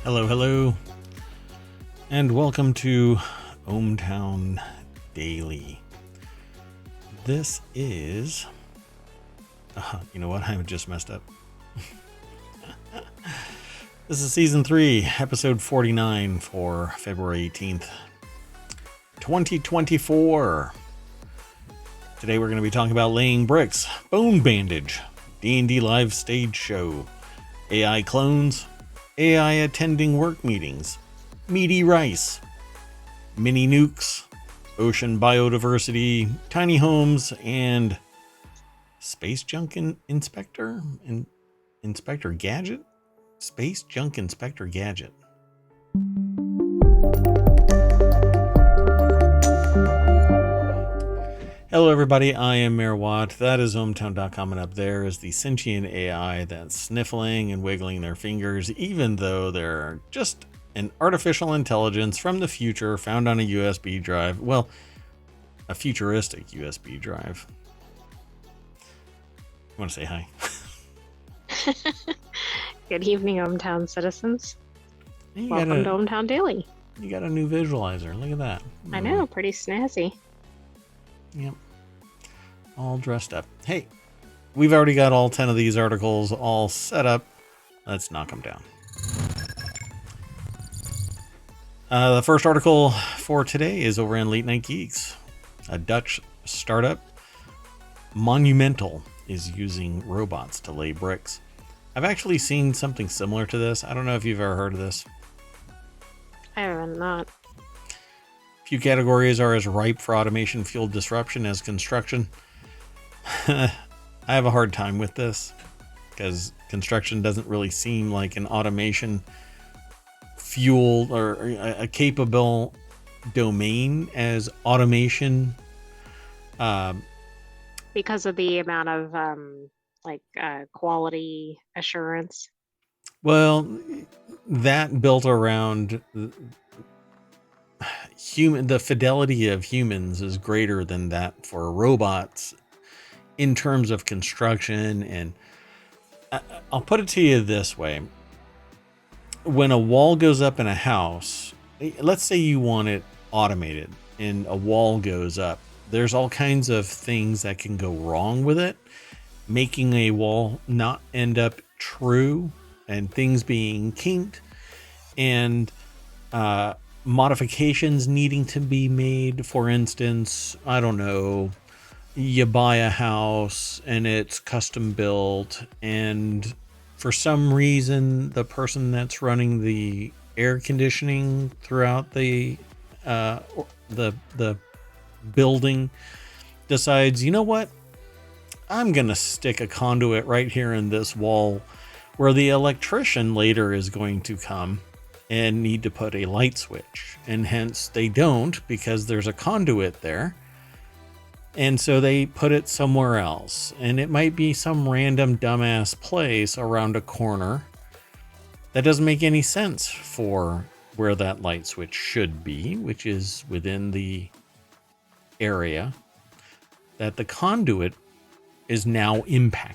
Hello, hello, and welcome to ohmTown Daily. This is, you know what? I just messed up. This is season 3, episode 49 for February 18th, 2024. Today we're going to be talking about laying bricks, bone bandage, D&D live stage show, AI clones, AI attending work meetings, Meaty Rice, mini nukes, ocean biodiversity, tiny homes, and space junk inspector? Inspector Gadget? Space junk inspector gadget. Hello everybody, I am Mayor Watt. That is ohmTown.com, and up there is the sentient AI that's sniffling and wiggling their fingers, even though they're just an artificial intelligence from the future found on a USB drive. Well, a futuristic USB drive. You want to say hi? Good evening, ohmTown citizens. You Welcome to ohmTown Daily. You got a new visualizer. Look at that. I know, pretty snazzy. Yep. All dressed up. Hey, we've already got all 10 of these articles all set up. Let's knock them down. The first article for today is over in Late Night Geeks. A Dutch startup, Monumental, is using robots to lay bricks. I've actually seen something similar to this. I don't know if you've ever heard of this. I have not. Few categories are as ripe for automation fueled disruption as construction. I have a hard time with this because construction doesn't really seem like an automation fueled or a capable domain as automation. Because of the amount of quality assurance. Well, that built around the fidelity of humans is greater than that for robots in terms of construction. And I'll put it to you this way. When a wall goes up in a house, let's say you want it automated and a wall goes up, there's all kinds of things that can go wrong with it, making a wall not end up true and things being kinked and modifications needing to be made. For instance, I don't know, you buy a house and it's custom built, and for some reason the person that's running the air conditioning throughout the building decides, you know what, I'm gonna stick a conduit right here in this wall where the electrician later is going to come and need to put a light switch, and hence they don't because there's a conduit there, and so they put it somewhere else, and it might be some random dumbass place around a corner that doesn't make any sense for where that light switch should be, which is within the area that the conduit is now impacting.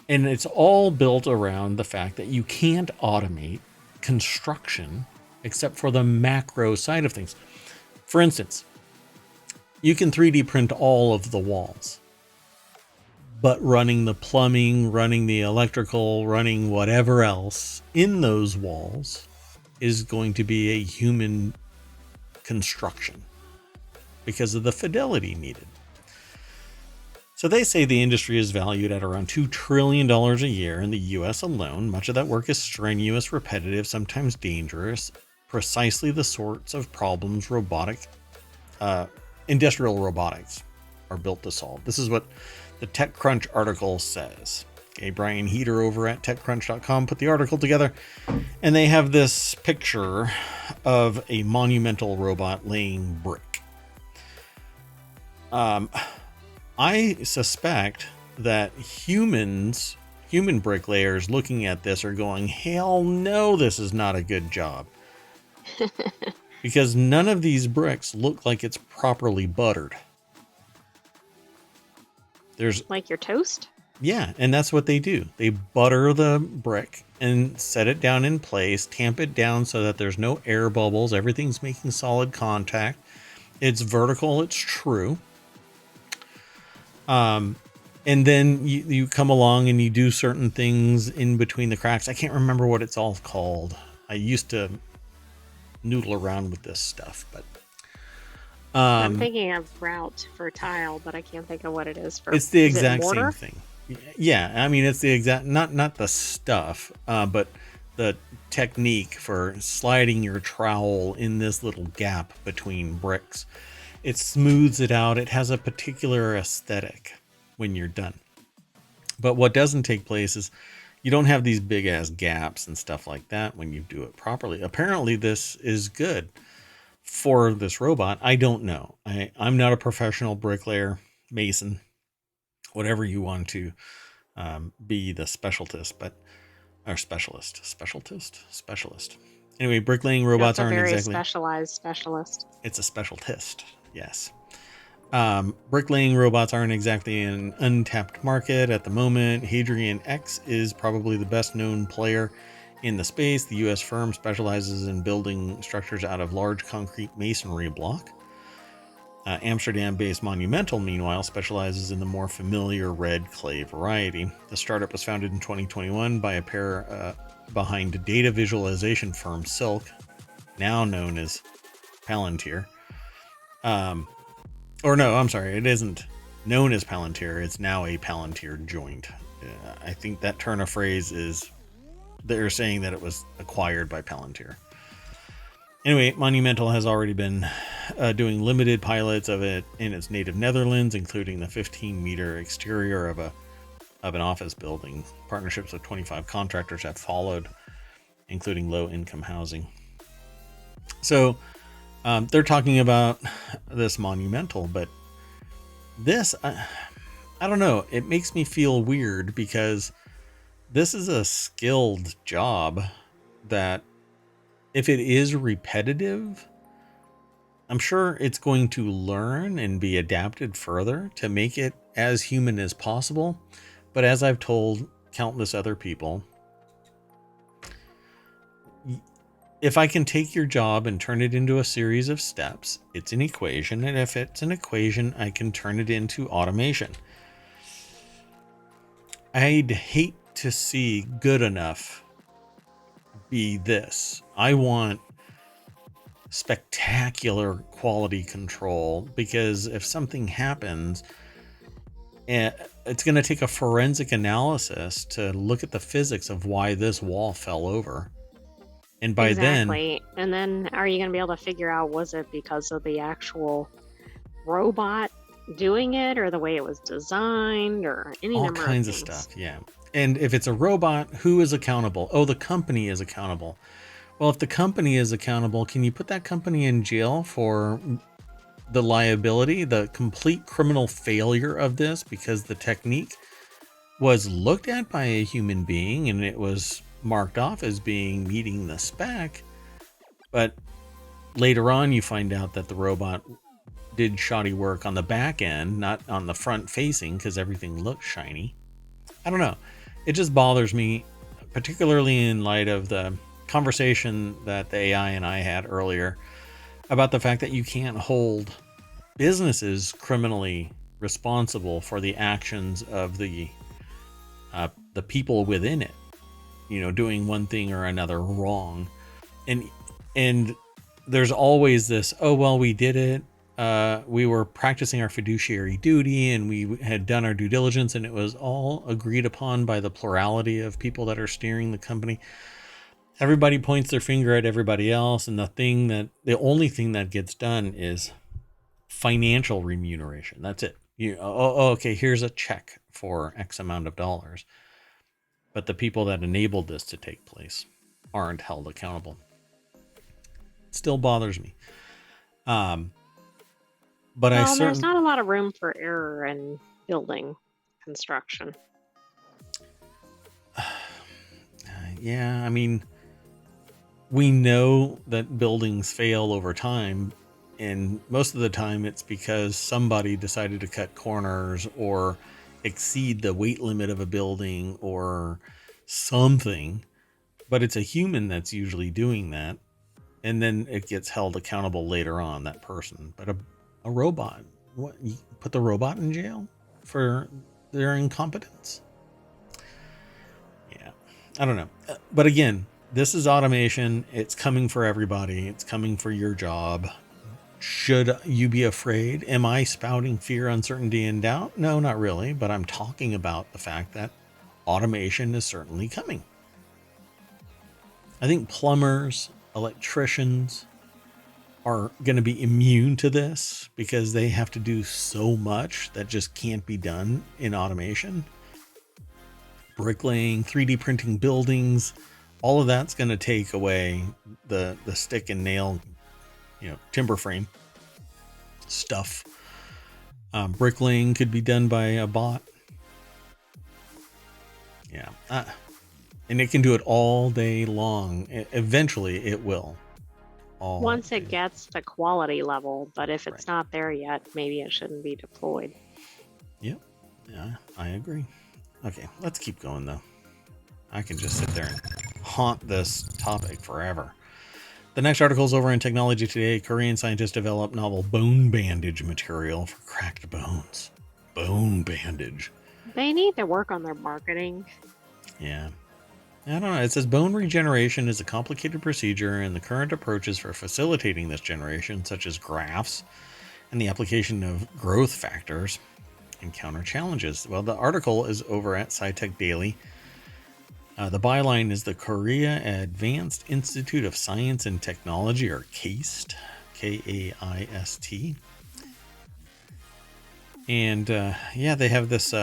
And it's all built around the fact that you can't automate construction except for the macro side of things. For instance, you can 3D print all of the walls, but running the plumbing, running the electrical, running whatever else in those walls is going to be a human construction because of the fidelity needed. So they say the industry is valued at around $2 trillion a year in the US alone. Much of that work is strenuous, repetitive, sometimes dangerous, precisely the sorts of problems industrial robotics are built to solve. This is what the TechCrunch article says. Okay, Brian Heater over at TechCrunch.com put the article together, and they have this picture of a monumental robot laying brick. I suspect that human bricklayers looking at this are going, hell no, this is not a good job. Because none of these bricks look like it's properly buttered. There's like your toast? Yeah, and that's what they do. They butter the brick and set it down in place, tamp it down so that there's no air bubbles. Everything's making solid contact. It's vertical. It's true. And then you come along and you do certain things in between the cracks. I can't remember what it's all called. I used to noodle around with this stuff, but I'm thinking of route for tile, but I can't think of what it is for. it's the Is it exact mortar? same thing. Yeah, I mean it's the exact not the stuff, but the technique for sliding your trowel in this little gap between bricks. It smooths it out. It has a particular aesthetic when you're done. But what doesn't take place is you don't have these big ass gaps and stuff like that when you do it properly. Apparently this is good for this robot. I don't know. I'm not a professional bricklayer, mason, whatever you want to be the specialist, but or specialist. Anyway, bricklaying robots That's a aren't very exactly. specialized specialist. It's a specialist. Yes. Bricklaying robots aren't exactly an untapped market at the moment. Hadrian X is probably the best known player in the space. The US firm specializes in building structures out of large concrete masonry block. Amsterdam-based Monumental, meanwhile, specializes in the more familiar red clay variety. The startup was founded in 2021 by a pair behind data visualization firm Silk, now known as Palantir. Or no, I'm sorry, it isn't known as Palantir. It's now a Palantir joint. I think that turn of phrase is they're saying that it was acquired by Palantir. Anyway, Monumental has already been doing limited pilots of it in its native Netherlands, including the 15-meter exterior of an office building. Partnerships with 25 contractors have followed, including low-income housing. So they're talking about this Monumental, but this, I don't know. It makes me feel weird because this is a skilled job that if it is repetitive, I'm sure it's going to learn and be adapted further to make it as human as possible. But as I've told countless other people, if I can take your job and turn it into a series of steps, it's an equation. And if it's an equation, I can turn it into automation. I'd hate to see good enough be this. I want spectacular quality control, because if something happens, it's going to take a forensic analysis to look at the physics of why this wall fell over. And by Exactly. And then are you going to be able to figure out, was it because of the actual robot doing it, or the way it was designed, or any all number kinds of things? stuff. Yeah. And if it's a robot, who is accountable? Oh, the company is accountable. Well, if the company is accountable, can you put that company in jail for the liability, the complete criminal failure of this, because the technique was looked at by a human being and it was marked off as being meeting the spec, but later on you find out that the robot did shoddy work on the back end, not on the front facing, because everything looked shiny. I don't know. It just bothers me, particularly in light of the conversation that the AI and I had earlier about the fact that you can't hold businesses criminally responsible for the actions of the people within it, doing one thing or another wrong. And there's always this, oh, well, we did it. We were practicing our fiduciary duty and we had done our due diligence, and it was all agreed upon by the plurality of people that are steering the company. Everybody points their finger at everybody else, and the only thing that gets done is financial remuneration. That's it. Okay, here's a check for X amount of dollars. But the people that enabled this to take place aren't held accountable. It still bothers me. But There's not a lot of room for error in building construction. Yeah, I mean, we know that buildings fail over time, and most of the time it's because somebody decided to cut corners or exceed the weight limit of a building or something. but it's a human that's usually doing that. And then it gets held accountable later on, that person. But a robot, what, you put the robot in jail for their incompetence? Yeah, I don't know. But again, this is automation. It's coming for everybody. It's coming for your job. Should you be afraid? Am I spouting fear, uncertainty, and doubt? No, not really. But I'm talking about the fact that automation is certainly coming. I think plumbers, electricians are going to be immune to this because they have to do so much that just can't be done in automation. Bricklaying, 3D printing buildings, all of that's going to take away the stick and nail, timber frame stuff. Bricklaying could be done by a bot. Yeah. And it can do it all day long. Eventually it will. Once it gets the quality level, but if it's not there yet, maybe it shouldn't be deployed. Yep. Yeah, I agree. Okay, let's keep going though. I can just sit there and haunt this topic forever. The next article is over in Technology Today. Korean scientists develop novel bone bandage material for cracked bones. Bone bandage. They need to work on their marketing. Yeah. I don't know. It says bone regeneration is a complicated procedure, and the current approaches for facilitating this generation, such as grafts and the application of growth factors, encounter challenges. Well, the article is over at SciTech Daily. The byline is the Korea Advanced Institute of Science and Technology, or KAIST, K-A-I-S-T. And they have this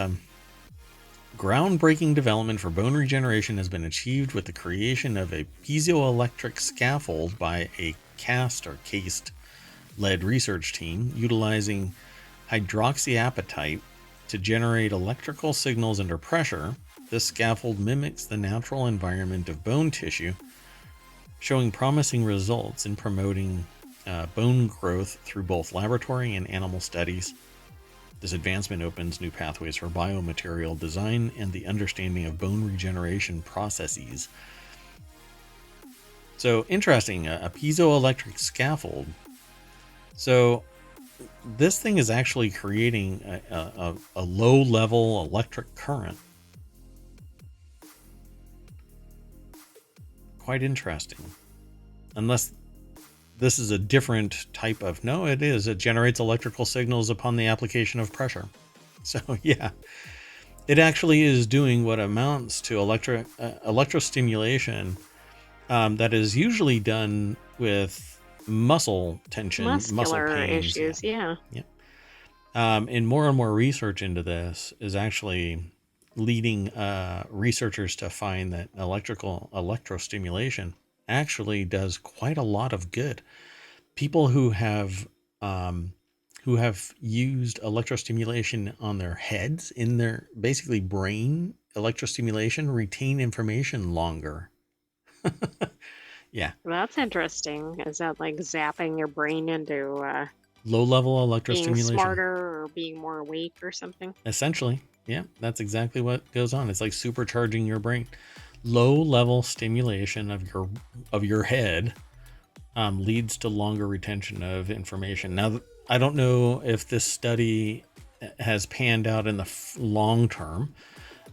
groundbreaking development for bone regeneration has been achieved with the creation of a piezoelectric scaffold by a KAIST-led research team utilizing hydroxyapatite to generate electrical signals under pressure. This scaffold mimics the natural environment of bone tissue, showing promising results in promoting bone growth through both laboratory and animal studies. This advancement opens new pathways for biomaterial design and the understanding of bone regeneration processes. So interesting, a piezoelectric scaffold. So this thing is actually creating a low-level electric current. Quite interesting. Unless this is a different type of... No, it is. It generates electrical signals upon the application of pressure. So, yeah. It actually is doing what amounts to electrostimulation that is usually done with muscle tension, muscle pains. Issues, yeah. And more research into this is actually leading researchers to find that electrostimulation actually does quite a lot of good. People who have used electrostimulation on their heads, in their basically brain electrostimulation, retain information longer. Yeah. That's interesting. Is that like zapping your brain into low-level electrostimulation? Being smarter or being more awake or something? Essentially. Yeah, that's exactly what goes on. It's like supercharging your brain. Low-level stimulation of your head leads to longer retention of information. Now, I don't know if this study has panned out in the long term,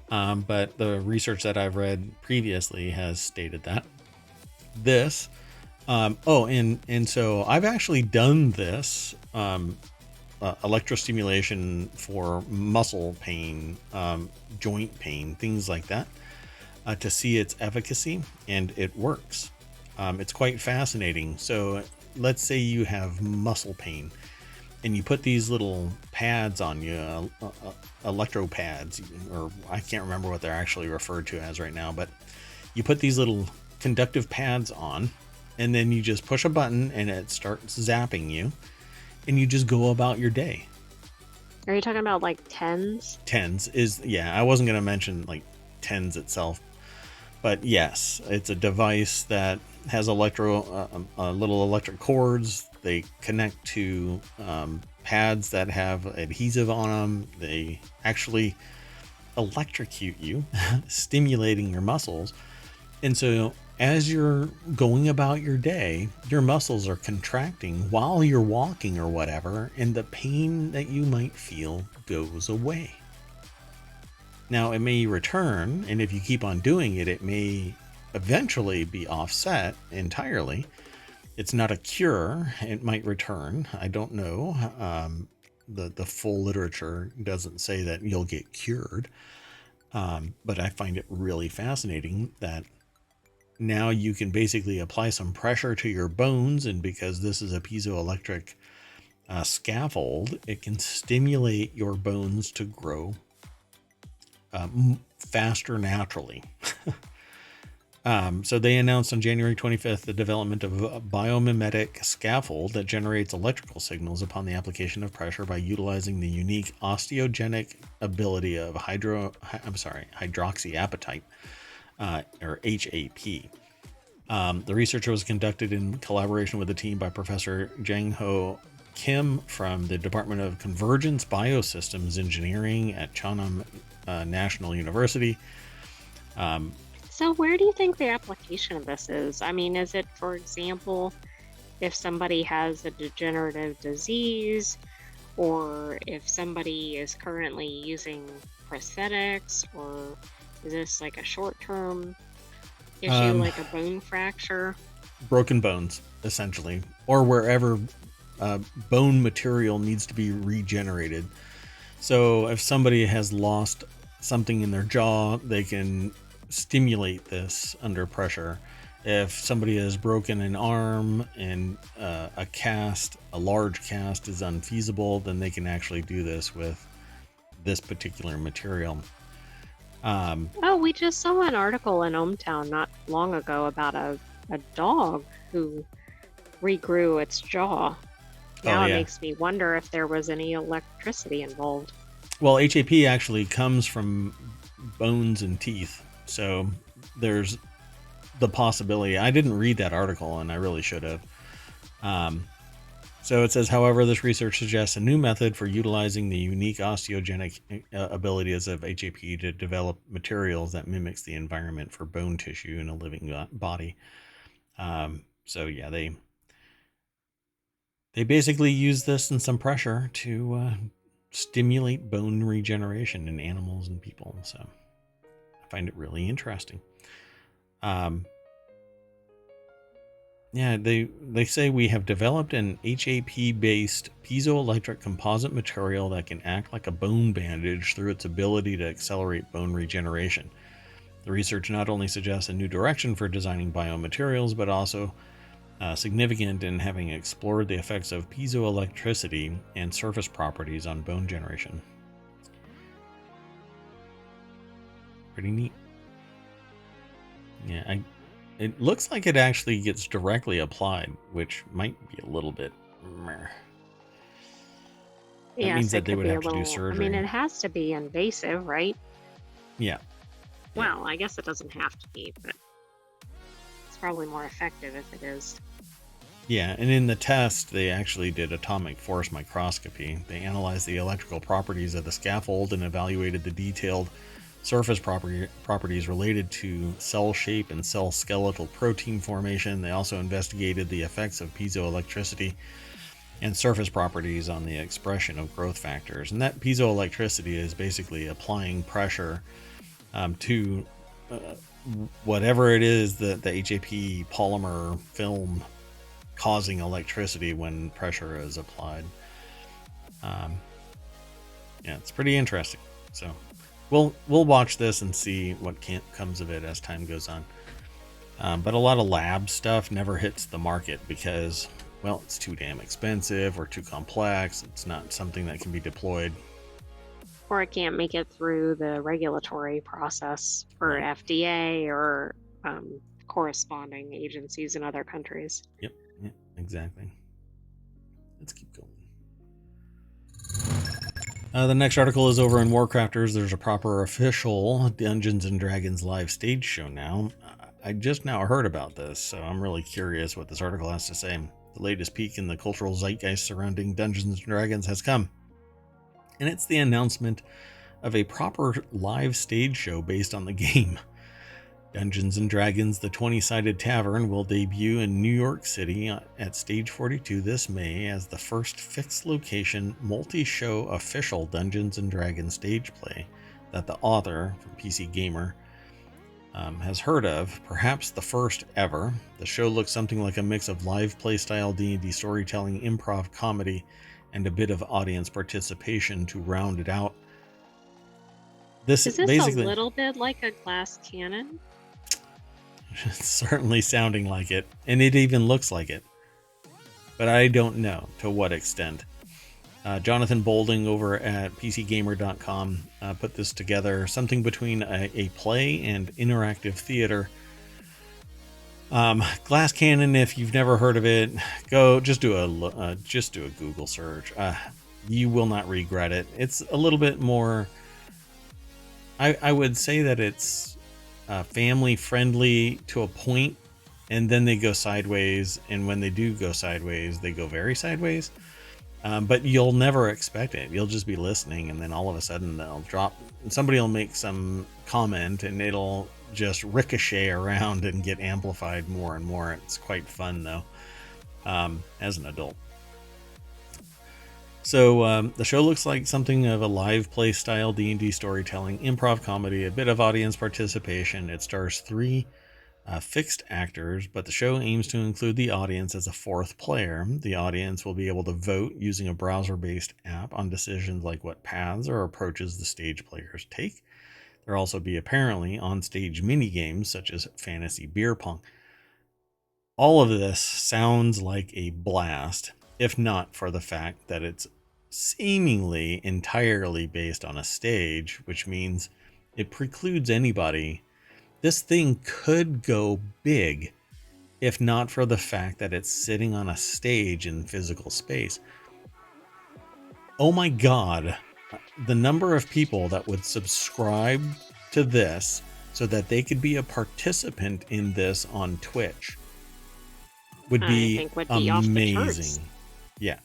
but the research that I've read previously has stated that. This, and so I've actually done this electrostimulation for muscle pain, joint pain, things like that, to see its efficacy, and it works. It's quite fascinating. So let's say you have muscle pain and you put these little pads on you, electro pads, or I can't remember what they're actually referred to as right now, but you put these little conductive pads on, and then you just push a button and it starts zapping you, and you just go about your day. Are you talking about like TENS? TENS is, yeah, I wasn't going to mention like TENS itself, but yes, it's a device that has little electric cords. They connect to pads that have adhesive on them. They actually electrocute you, stimulating your muscles. And so as you're going about your day, your muscles are contracting while you're walking or whatever, and the pain that you might feel goes away. Now, it may return, and if you keep on doing it, it may eventually be offset entirely. It's not a cure. It might return. I don't know. The full literature doesn't say that you'll get cured. But I find it really fascinating that now you can basically apply some pressure to your bones, and because this is a piezoelectric scaffold, it can stimulate your bones to grow faster naturally. So they announced on January 25th the development of a biomimetic scaffold that generates electrical signals upon the application of pressure by utilizing the unique osteogenic ability of hydroxyapatite, or HAP. The research was conducted in collaboration with a team by Professor Jang-Ho Kim from the Department of Convergence Biosystems Engineering at Cheonnam National University. So where do you think the application of this is? I mean, is it, for example, if somebody has a degenerative disease, or if somebody is currently using prosthetics, or is this like a short-term issue, like a bone fracture? Broken bones, essentially, or wherever bone material needs to be regenerated. So if somebody has lost something in their jaw, they can stimulate this under pressure. If somebody has broken an arm and a large cast is unfeasible, then they can actually do this with this particular material. We just saw an article in ohmTown not long ago about a dog who regrew its jaw. Now it makes me wonder if there was any electricity involved. Well, HAP actually comes from bones and teeth. So there's the possibility. I didn't read that article, and I really should have. So it says, however, this research suggests a new method for utilizing the unique osteogenic abilities of HAP to develop materials that mimics the environment for bone tissue in a living body. So yeah, they basically use this and some pressure to stimulate bone regeneration in animals and people. So I find it really interesting. Yeah, they say we have developed an HAP-based piezoelectric composite material that can act like a bone bandage through its ability to accelerate bone regeneration. The research not only suggests a new direction for designing biomaterials, but also significant in having explored the effects of piezoelectricity and surface properties on bone generation. Pretty neat. Yeah, it looks like it actually gets directly applied, which might be a little bit meh. That means that they would have to do surgery. I mean, it has to be invasive, right? Yeah. Well, I guess it doesn't have to be, but it's probably more effective if it is. Yeah, and in the test, they actually did atomic force microscopy. They analyzed the electrical properties of the scaffold and evaluated the detailed surface properties related to cell shape and cell skeletal protein formation. They also investigated the effects of piezoelectricity and surface properties on the expression of growth factors. And that piezoelectricity is basically applying pressure to whatever it is that the HAP polymer film causing electricity when pressure is applied. Yeah, it's pretty interesting. So we'll watch this and see what comes of it as time goes on. But a lot of lab stuff never hits the market because, well, it's too damn expensive or too complex. It's not something that can be deployed. Or it can't make it through the regulatory process for FDA or corresponding agencies in other countries. Yep, exactly. Let's keep going. The next article is over in Warcrafters. There's a proper official Dungeons & Dragons live stage show now. I just now heard about this, so I'm really curious what this article has to say. The latest peek in the cultural zeitgeist surrounding Dungeons & Dragons has come. And it's the announcement of a proper live stage show based on the game. Dungeons & Dragons: The 20-Sided Tavern will debut in New York City at Stage 42 this May as the first fixed-location, multi-show official Dungeons & Dragons stage play that the author, from PC Gamer, has heard of, perhaps the first ever. The show looks something like a mix of live play-style D&D storytelling, improv comedy, and a bit of audience participation to round it out. Is this basically a little bit like a glass cannon? It's certainly sounding like it, and it even looks like it. But I don't know to what extent. Jonathan Bolding over at PCGamer.com put this together, something between a play and interactive theater. Glass cannon, if you've never heard of it, go just do a Google search. You will not regret it. It's a little bit more. I would say that it's family friendly to a point, and then they go sideways. And when they do go sideways, they go very sideways. But you'll never expect it. You'll just be listening, and then all of a sudden they'll drop. Somebody will make some comment, and it'll just ricochet around and get amplified more and more. It's quite fun, though, as an adult. So the show looks like something of a live play style D&D storytelling, improv comedy, a bit of audience participation. It stars 3 fixed actors, but the show aims to include the audience as a 4th player. The audience will be able to vote using a browser-based app on decisions like what paths or approaches the stage players take. There'll also be apparently on-stage mini-games such as fantasy beer pong. All of this sounds like a blast, if not for the fact that it's seemingly entirely based on a stage, which means it precludes anybody. This thing could go big, if not for the fact that it's sitting on a stage in physical space. Oh my God, the number of people that would subscribe to this so that they could be a participant in this on Twitch would be amazing. Yeah.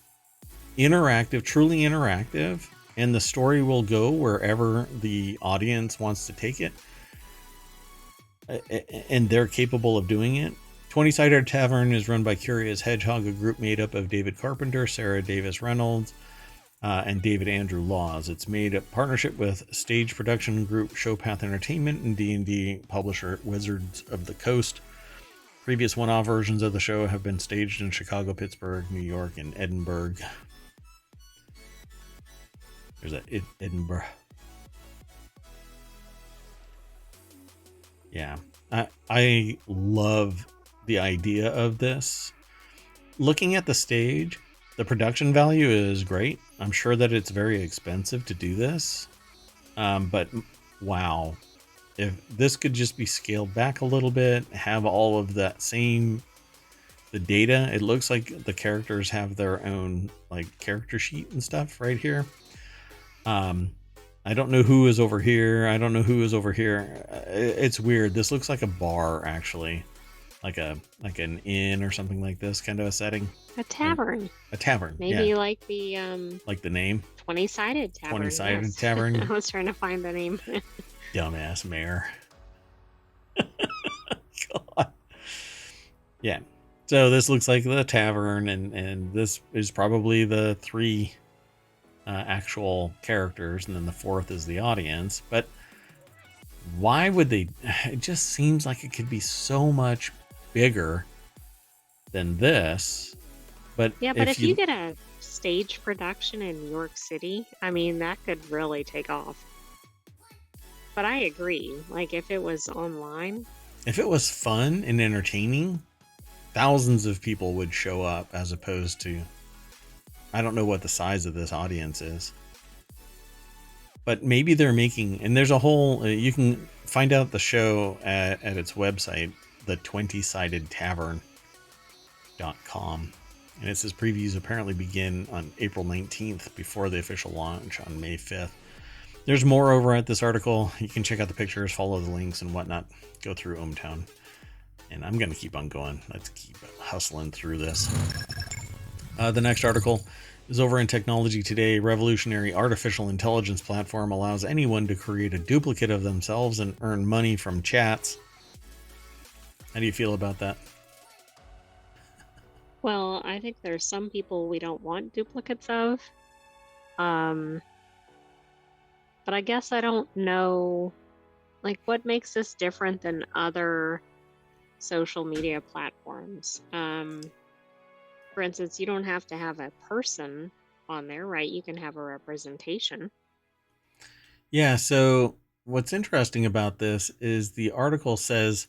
Interactive, truly interactive, and the story will go wherever the audience wants to take it. And they're capable of doing it. 20-Sided Tavern is run by Curious Hedgehog, a group made up of David Carpenter, Sarah Davis Reynolds, and David Andrew Laws. It's made a partnership with stage production group Showpath Entertainment and D&D publisher Wizards of the Coast. Previous one-off versions of the show have been staged in Chicago, Pittsburgh, New York, and Edinburgh. There's that Edinburgh. Yeah, I love the idea of this. Looking at the stage, the production value is great. I'm sure that it's very expensive to do this. But wow, if this could just be scaled back a little bit, have all of that the data. It looks like the characters have their own like character sheet and stuff right here. I don't know who is over here. I don't know who is over here. It's weird. This looks like a bar, actually, like an inn or something like this kind of a setting. A tavern. A tavern. Maybe yeah. like the name. 20-Sided Tavern. 20-Sided yes. Tavern. I was trying to find the name. Dumbass mayor. God. Yeah. So this looks like the tavern, and this is probably the 3 actual characters, and then the 4th is the audience. But why would they? It just seems like it could be so much bigger than this. But yeah, but if you get a stage production in New York City, I mean, that could really take off. But I agree, like if it was online, if it was fun and entertaining, thousands of people would show up, as opposed to, I don't know what the size of this audience is, but maybe they're making, and there's a whole, you can find out the show at its website, the 20sidedtavern.com. And it says previews apparently begin on April 19th before the official launch on May 5th. There's more over at this article. You can check out the pictures, follow the links and whatnot. Go through ohmTown. And I'm going to keep on going. Let's keep hustling through this. The next article is over in Technology Today. Revolutionary artificial intelligence platform allows anyone to create a duplicate of themselves and earn money from chats. How do you feel about that? Well, I think there's some people we don't want duplicates of. Um, but I guess I don't know, like, what makes this different than other social media platforms. For instance, you don't have to have a person on there, right? You can have a representation. Yeah, so what's interesting about this is the article says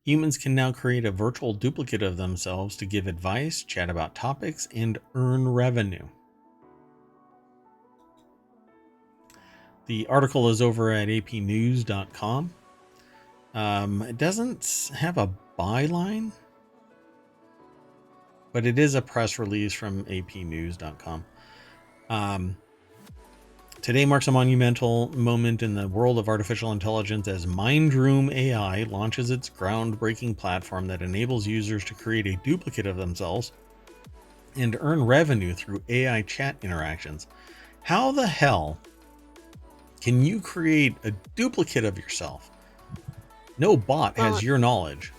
humans can now create a virtual duplicate of themselves to give advice, chat about topics, and earn revenue. The article is over at apnews.com. It doesn't have a byline, but it is a press release from apnews.com. Today marks a monumental moment in the world of artificial intelligence as Mindroom AI launches its groundbreaking platform that enables users to create a duplicate of themselves and earn revenue through AI chat interactions. How the hell can you create a duplicate of yourself? No bot Well, has your knowledge.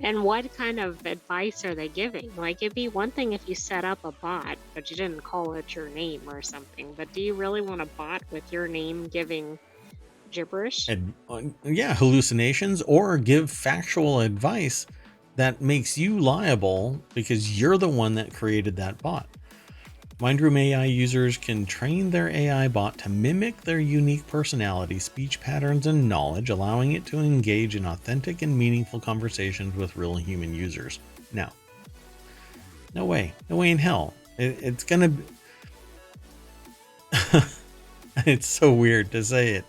and what kind of advice are they giving? Like, it'd be one thing if you set up a bot, but you didn't call it your name or something. But do you really want a bot with your name giving gibberish? And yeah, hallucinations, or give factual advice that makes you liable because you're the one that created that bot. Mindroom AI users can train their AI bot to mimic their unique personality, speech patterns, and knowledge, allowing it to engage in authentic and meaningful conversations with real human users. Now, no way in hell. It's gonna. It's so weird to say it.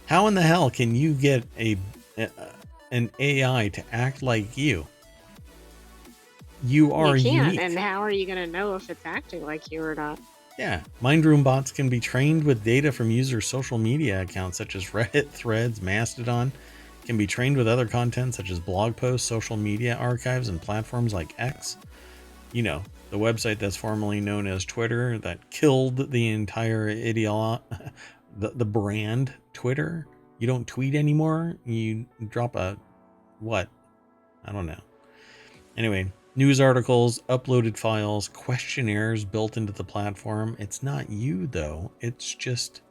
How in the hell can you get an AI to act like you? You are You can't. unique. And how are you going to know if it's acting like you or not? Yeah, Mindroom bots can be trained with data from users' social media accounts such as Reddit, Threads, Mastodon. Can be trained with other content such as blog posts, social media archives, and platforms like X. You know, the website that's formerly known as Twitter that killed the entire the brand Twitter. You don't tweet anymore. You drop a what? I don't know. Anyway, news articles, uploaded files, questionnaires built into the platform. It's not you, though. It's just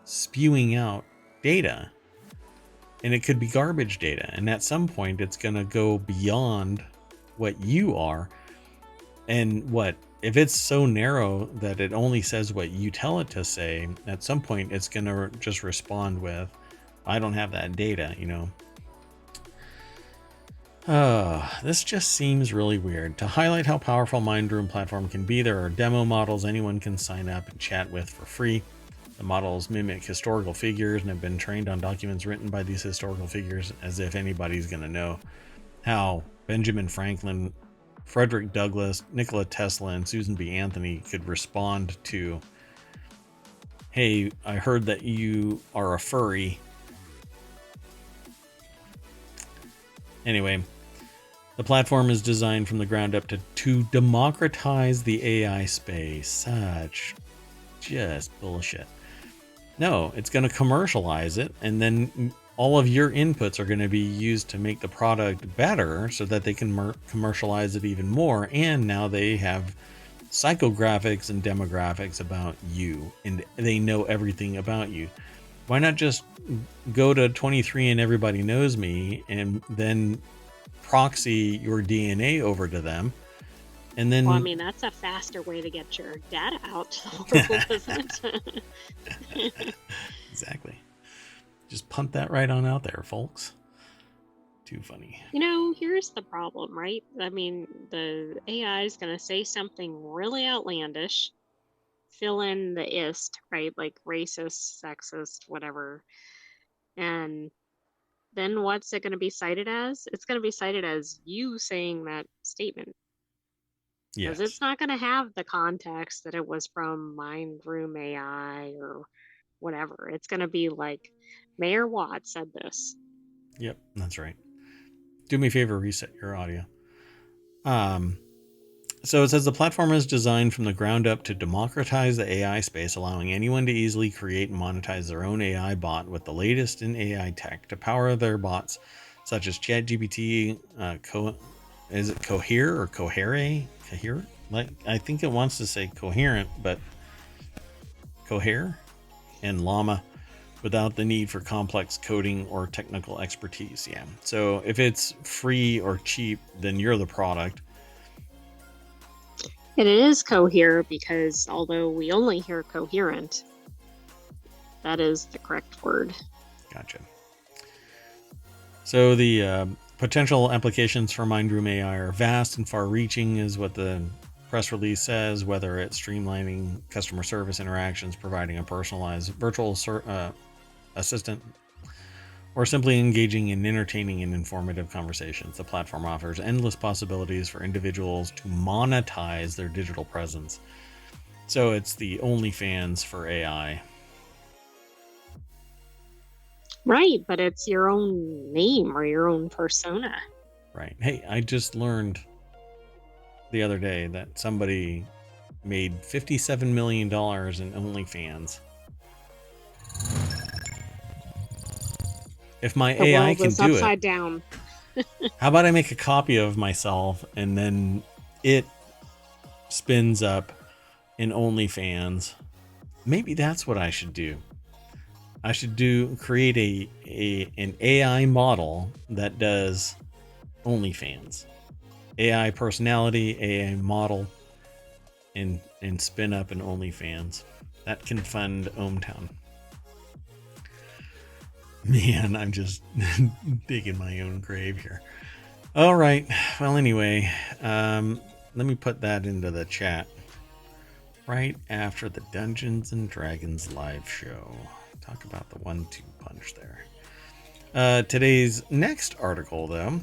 spewing out data. And it could be garbage data. And at some point, it's going to go beyond what you are. And if it's so narrow that it only says what you tell it to say, at some point, it's going to just respond with, I don't have that data, you know. This just seems really weird. To highlight how powerful Mindroom platform can be, there are demo models anyone can sign up and chat with for free. The models mimic historical figures and have been trained on documents written by these historical figures, as if anybody's going to know how Benjamin Franklin, Frederick Douglass, Nikola Tesla, and Susan B. Anthony could respond to, hey, I heard that you are a furry. Anyway, the platform is designed from the ground up to democratize the AI space. Such just bullshit. No, it's going to commercialize it, and then all of your inputs are going to be used to make the product better so that they can commercialize it even more. And now they have psychographics and demographics about you, and they know everything about you. Why not just go to 23 and Everybody Knows Me and then proxy your DNA over to them? And then, well, I mean, that's a faster way to get your data out to the world, isn't it? Exactly. Just punt that right on out there, folks. Too funny. You know, here's the problem, right? I mean, the AI is going to say something really outlandish, fill in the ist, right? Like racist, sexist, whatever. And then what's it going to be cited as? It's going to be cited as you saying that statement. Because Yes. it's not going to have the context that it was from Mindroom AI or whatever. It's going to be like, Mayor Watt said this. Yep, that's right. Do me a favor, reset your audio. So it says the platform is designed from the ground up to democratize the AI space, allowing anyone to easily create and monetize their own AI bot with the latest in AI tech to power their bots. such as ChatGPT, is it Cohere or Cohere? Like, I think it wants to say coherent, but Cohere, and Llama, without the need for complex coding or technical expertise. Yeah. So if it's free or cheap, then you're the product. And it is Cohere because although we only hear coherent, that is the correct word. Gotcha. So the potential applications for Mindroom AI are vast and far-reaching, is what the press release says, whether it's streamlining customer service interactions, providing a personalized virtual assistant, or simply engaging in entertaining and informative conversations. The platform offers endless possibilities for individuals to monetize their digital presence. So it's the OnlyFans for AI. Right, but it's your own name or your own persona. Right. Hey, I just learned the other day that somebody made $57 million in OnlyFans. If my AI can do it, upside down. How about I make a copy of myself and then it spins up in OnlyFans? Maybe that's what I should do. I should create an AI model that does OnlyFans. AI personality, AI model, and spin up an OnlyFans. That can fund ohmTown. Man, I'm just digging my own grave here. All right. Well, anyway, let me put that into the chat right after the Dungeons and Dragons live show. Talk about the 1-2 punch there. Today's next article, though,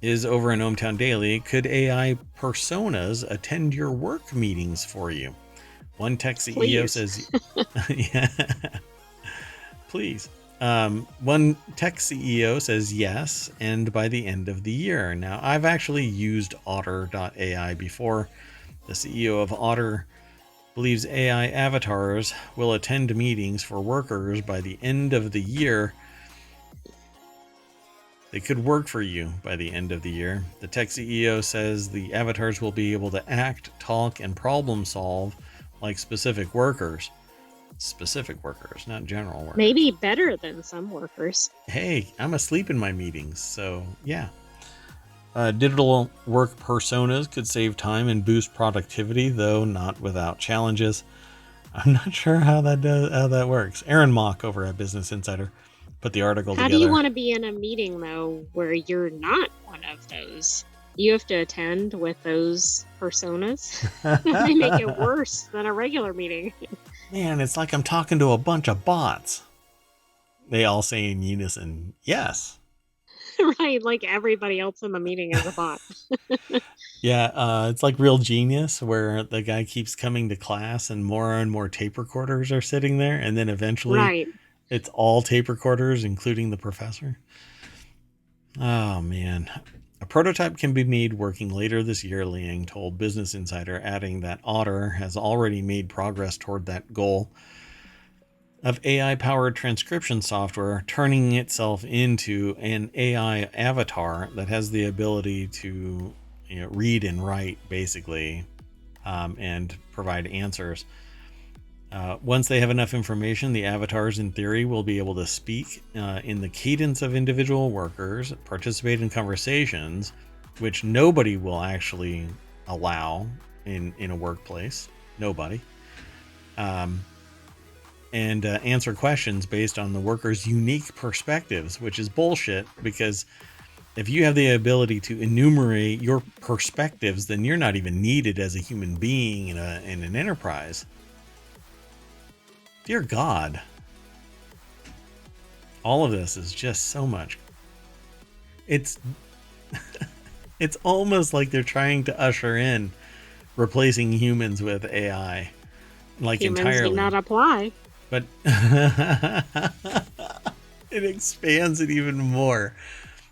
is over in ohmTown Daily. Could AI personas attend your work meetings for you? One tech CEO says, yeah, please. One tech CEO says yes, and by the end of the year. Now, I've actually used Otter.ai before. The CEO of Otter believes AI avatars will attend meetings for workers by the end of the year. They could work for you by the end of the year. The tech CEO says the avatars will be able to act, talk, and problem solve like specific workers. Specific workers, not general workers. Maybe better than some workers. Hey, I'm asleep in my meetings, so yeah. Digital work personas could save time and boost productivity, though not without challenges. I'm not sure how that works. Aaron Mock over at Business Insider put the article together. How do you want to be in a meeting, though, where you're not one of those? You have to attend with those personas. They make it worse than a regular meeting. Man, it's like I'm talking to a bunch of bots. They all say in unison, yes. Right, like everybody else in the meeting is a bot. Yeah, it's like Real Genius, where the guy keeps coming to class and more tape recorders are sitting there, and then eventually it's all tape recorders, including the professor. Oh, man. A prototype can be made working later this year, Liang told Business Insider, adding that Otter has already made progress toward that goal of AI-powered transcription software, turning itself into an AI avatar that has the ability to read and write, basically, and provide answers. Once they have enough information, the avatars, in theory, will be able to speak in the cadence of individual workers, participate in conversations, which nobody will actually allow in a workplace. Nobody. And answer questions based on the workers' unique perspectives, which is bullshit, because if you have the ability to enumerate your perspectives, then you're not even needed as a human being in an enterprise. Dear God. All of this is just so much. It's it's almost like they're trying to usher in replacing humans with AI. Like humans entirely. Do not apply. But it expands it even more.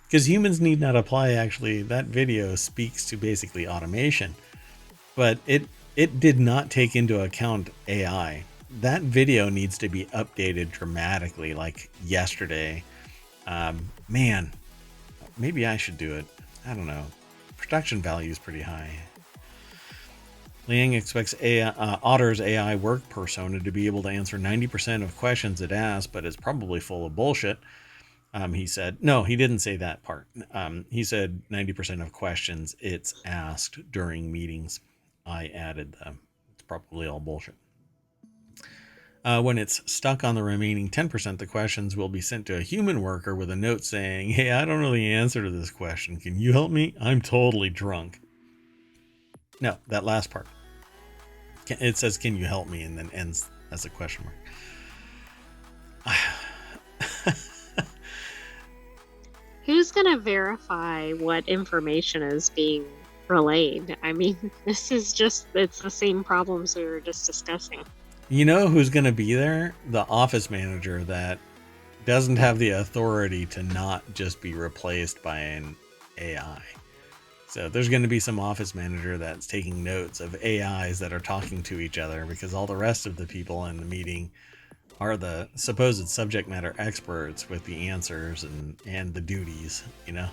Because humans need not apply, actually, that video speaks to basically automation. But it did not take into account AI. That video needs to be updated dramatically, like yesterday. Man, maybe I should do it. I don't know. Production value is pretty high. Liang expects Otter's AI work persona to be able to answer 90% of questions it asks, but it's probably full of bullshit. He said, no, he didn't say that part. He said 90% of questions it's asked during meetings. I added them. It's probably all bullshit. When it's stuck on the remaining 10%, the questions will be sent to a human worker with a note saying, hey, I don't know the answer to this question. Can you help me? I'm totally drunk. No, that last part. It says, can you help me? And then ends as a question mark. Who's going to verify what information is being relayed? I mean, it's the same problems we were just discussing. You know who's going to be there? The office manager that doesn't have the authority to not just be replaced by an AI. So there's going to be some office manager that's taking notes of AIs that are talking to each other, because all the rest of the people in the meeting are the supposed subject matter experts with the answers and the duties, you know?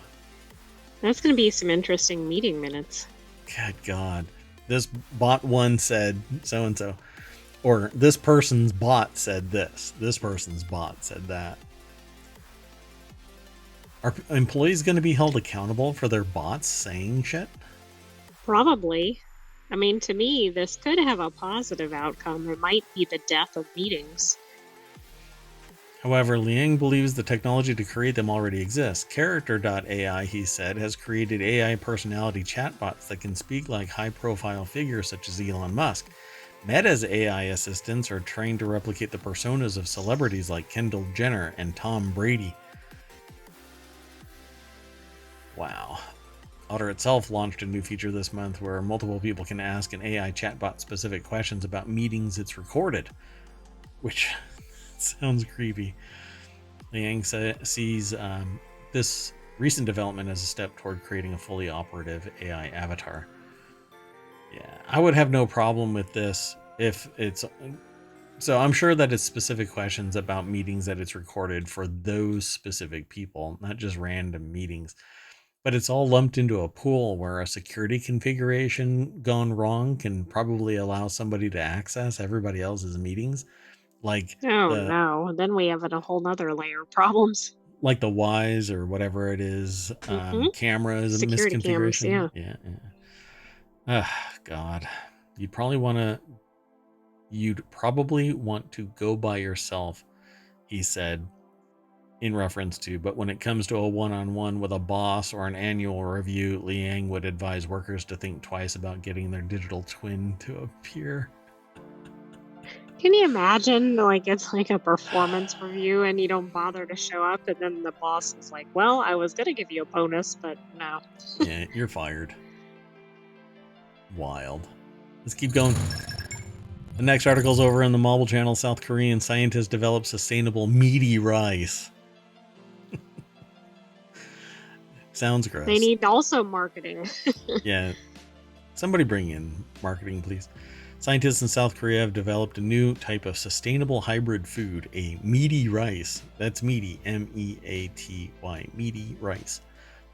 That's going to be some interesting meeting minutes. Good God. This bot one said so-and-so. Or this person's bot said this. This person's bot said that. Are employees going to be held accountable for their bots saying shit? Probably. I mean, to me, this could have a positive outcome. It might be the death of meetings. However, Liang believes the technology to create them already exists. Character.ai, he said, has created AI personality chatbots that can speak like high-profile figures such as Elon Musk. Meta's AI assistants are trained to replicate the personas of celebrities like Kendall Jenner and Tom Brady. Wow. Otter itself launched a new feature this month where multiple people can ask an AI chatbot specific questions about meetings it's recorded, which sounds creepy. Liang sees this recent development as a step toward creating a fully operative AI avatar. Yeah, I would have no problem with this if it's... So I'm sure that it's specific questions about meetings that it's recorded for those specific people, not just random meetings. But it's all lumped into a pool where a security configuration gone wrong can probably allow somebody to access everybody else's meetings. Like no, then we have a whole nother layer of problems. Like the Wise or whatever it is, camera is a security misconfiguration. Cams, yeah. God, you'd probably want to go by yourself, he said, in reference to, but when it comes to a one-on-one with a boss or an annual review, Liang would advise workers to think twice about getting their digital twin to appear. Can you imagine, like, it's like a performance review and you don't bother to show up, and then the boss is like, well, I was going to give you a bonus, but no. Yeah, you're fired. Wild. Let's keep going. The next article's over in the Mobile Channel. South Korean scientists develop sustainable meaty rice. Sounds gross. They need also marketing. Yeah. Somebody bring in marketing, please. Scientists in South Korea have developed a new type of sustainable hybrid food, a meaty rice. That's meaty, M-E-A-T-Y, meaty rice,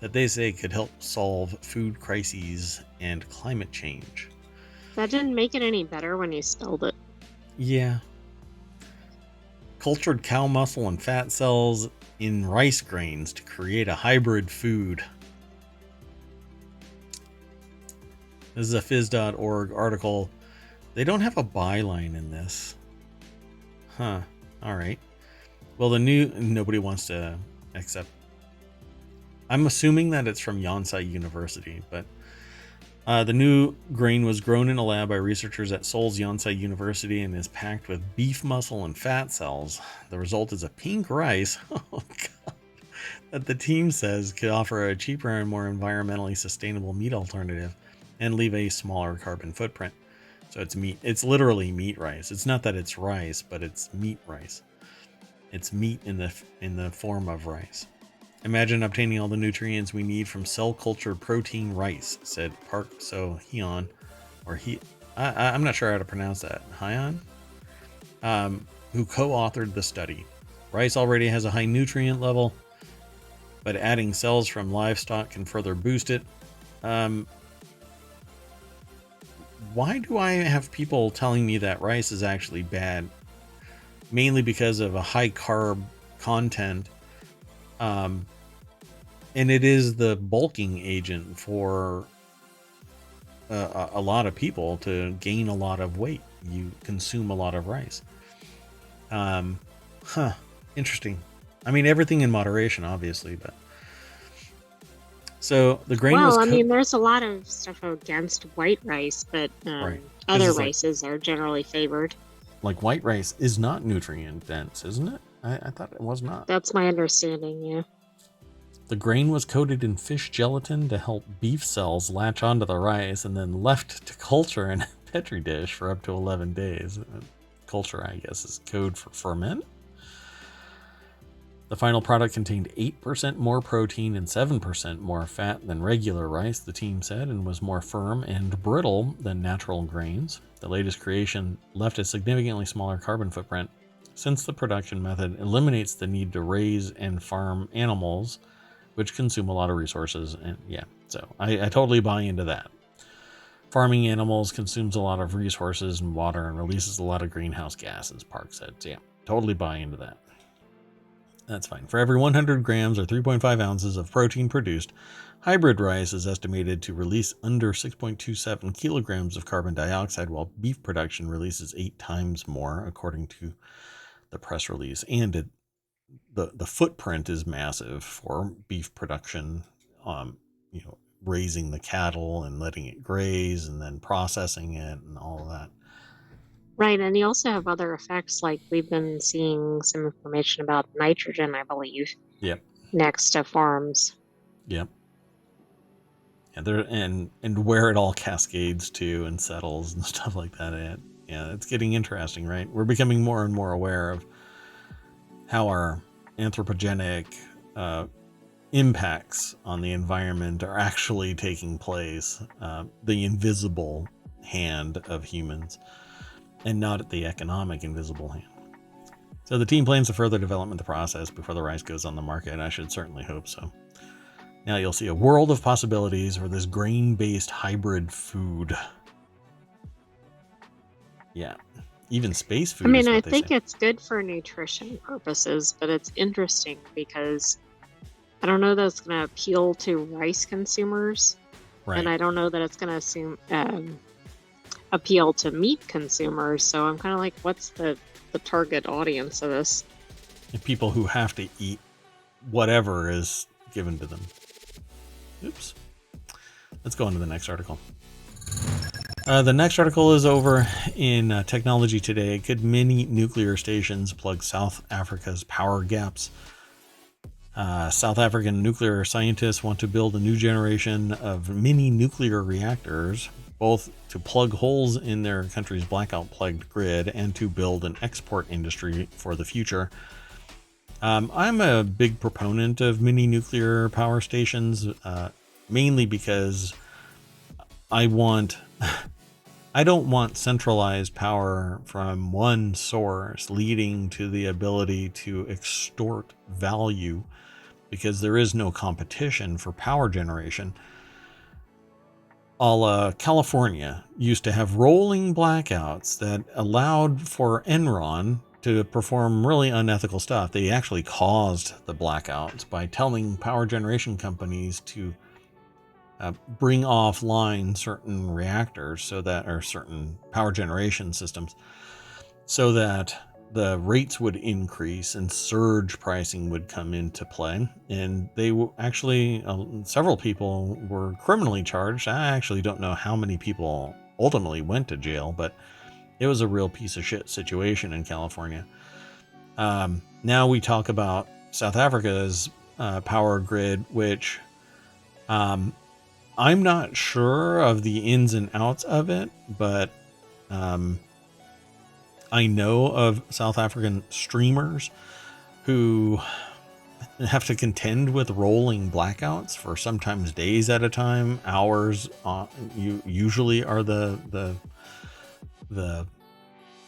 that they say could help solve food crises and climate change. That didn't make it any better when you spelled it. Yeah. Cultured cow muscle and fat cells in rice grains to create a hybrid food. This is a phys.org article. They don't have a byline in this. Huh. All right. Well, nobody wants to accept. I'm assuming that it's from Yonsei University, but the new grain was grown in a lab by researchers at Seoul's Yonsei University and is packed with beef muscle and fat cells. The result is a pink rice, oh God, that the team says could offer a cheaper and more environmentally sustainable meat alternative and leave a smaller carbon footprint. So it's meat. It's literally meat rice. It's not that it's rice, but it's meat rice. It's meat in the form of rice. Imagine obtaining all the nutrients we need from cell-cultured protein rice, said Park So-hyun, or I'm not sure how to pronounce that, Hyun, who co-authored the study. Rice already has a high nutrient level, but adding cells from livestock can further boost it. Why do I have people telling me that rice is actually bad? Mainly because of a high carb content. And it is the bulking agent for a lot of people to gain a lot of weight. You consume a lot of rice. Interesting. I mean, everything in moderation, obviously, but so the grain was. Well, I mean, there's a lot of stuff against white rice, but Right. other rices are generally favored. Like white rice is not nutrient dense, isn't it? I thought it was not. That's my understanding, yeah. The grain was coated in fish gelatin to help beef cells latch onto the rice and then left to culture in a petri dish for up to 11 days. Culture, I guess, is code for ferment. The final product contained 8% more protein and 7% more fat than regular rice, the team said, and was more firm and brittle than natural grains. The latest creation left a significantly smaller carbon footprint, since the production method eliminates the need to raise and farm animals, which consume a lot of resources. And yeah, so I totally buy into that. Farming animals consumes a lot of resources and water and releases a lot of greenhouse gases, Park said. So yeah, totally buy into that. That's fine. For every 100 grams or 3.5 ounces of protein produced, hybrid rice is estimated to release under 6.27 kilograms of carbon dioxide, while beef production releases 8 times more, according to the press release. And the footprint is massive for beef production, raising the cattle and letting it graze and then processing it and all of that. Right, and you also have other effects, like we've been seeing some information about nitrogen, I believe. Yep. Next to farms. Yep. And where it all cascades to and settles and stuff like that. It's getting interesting, right? We're becoming more and more aware of how our anthropogenic impacts on the environment are actually taking place. The invisible hand of humans, and not the economic invisible hand. So the team plans to further development the process before the rice goes on the market. I should certainly hope so. Now you'll see a world of possibilities for this grain-based hybrid food. Yeah, even space food. I mean, I think it's good for nutrition purposes, but it's interesting because I don't know that it's going to appeal to rice consumers, right? And I don't know that it's going to appeal to meat consumers. So I'm kind of like, what's the target audience of this? People who have to eat whatever is given to them. Oops. Let's go on to the next article. The next article is over in Technology Today. Could mini nuclear stations plug South Africa's power gaps? South African nuclear scientists want to build a new generation of mini nuclear reactors, both to plug holes in their country's blackout-plagued grid and to build an export industry for the future. I'm a big proponent of mini nuclear power stations, mainly because I don't want centralized power from one source leading to the ability to extort value, because there is no competition for power generation. California used to have rolling blackouts that allowed for Enron to perform really unethical stuff. They actually caused the blackouts by telling power generation companies to bring offline certain reactors or certain power generation systems so that the rates would increase and surge pricing would come into play. And they actually, several people were criminally charged. I actually don't know how many people ultimately went to jail, but it was a real piece of shit situation in California. Now we talk about South Africa's power grid, which I'm not sure of the ins and outs of it, but I know of South African streamers who have to contend with rolling blackouts for sometimes days at a time. Hours usually are the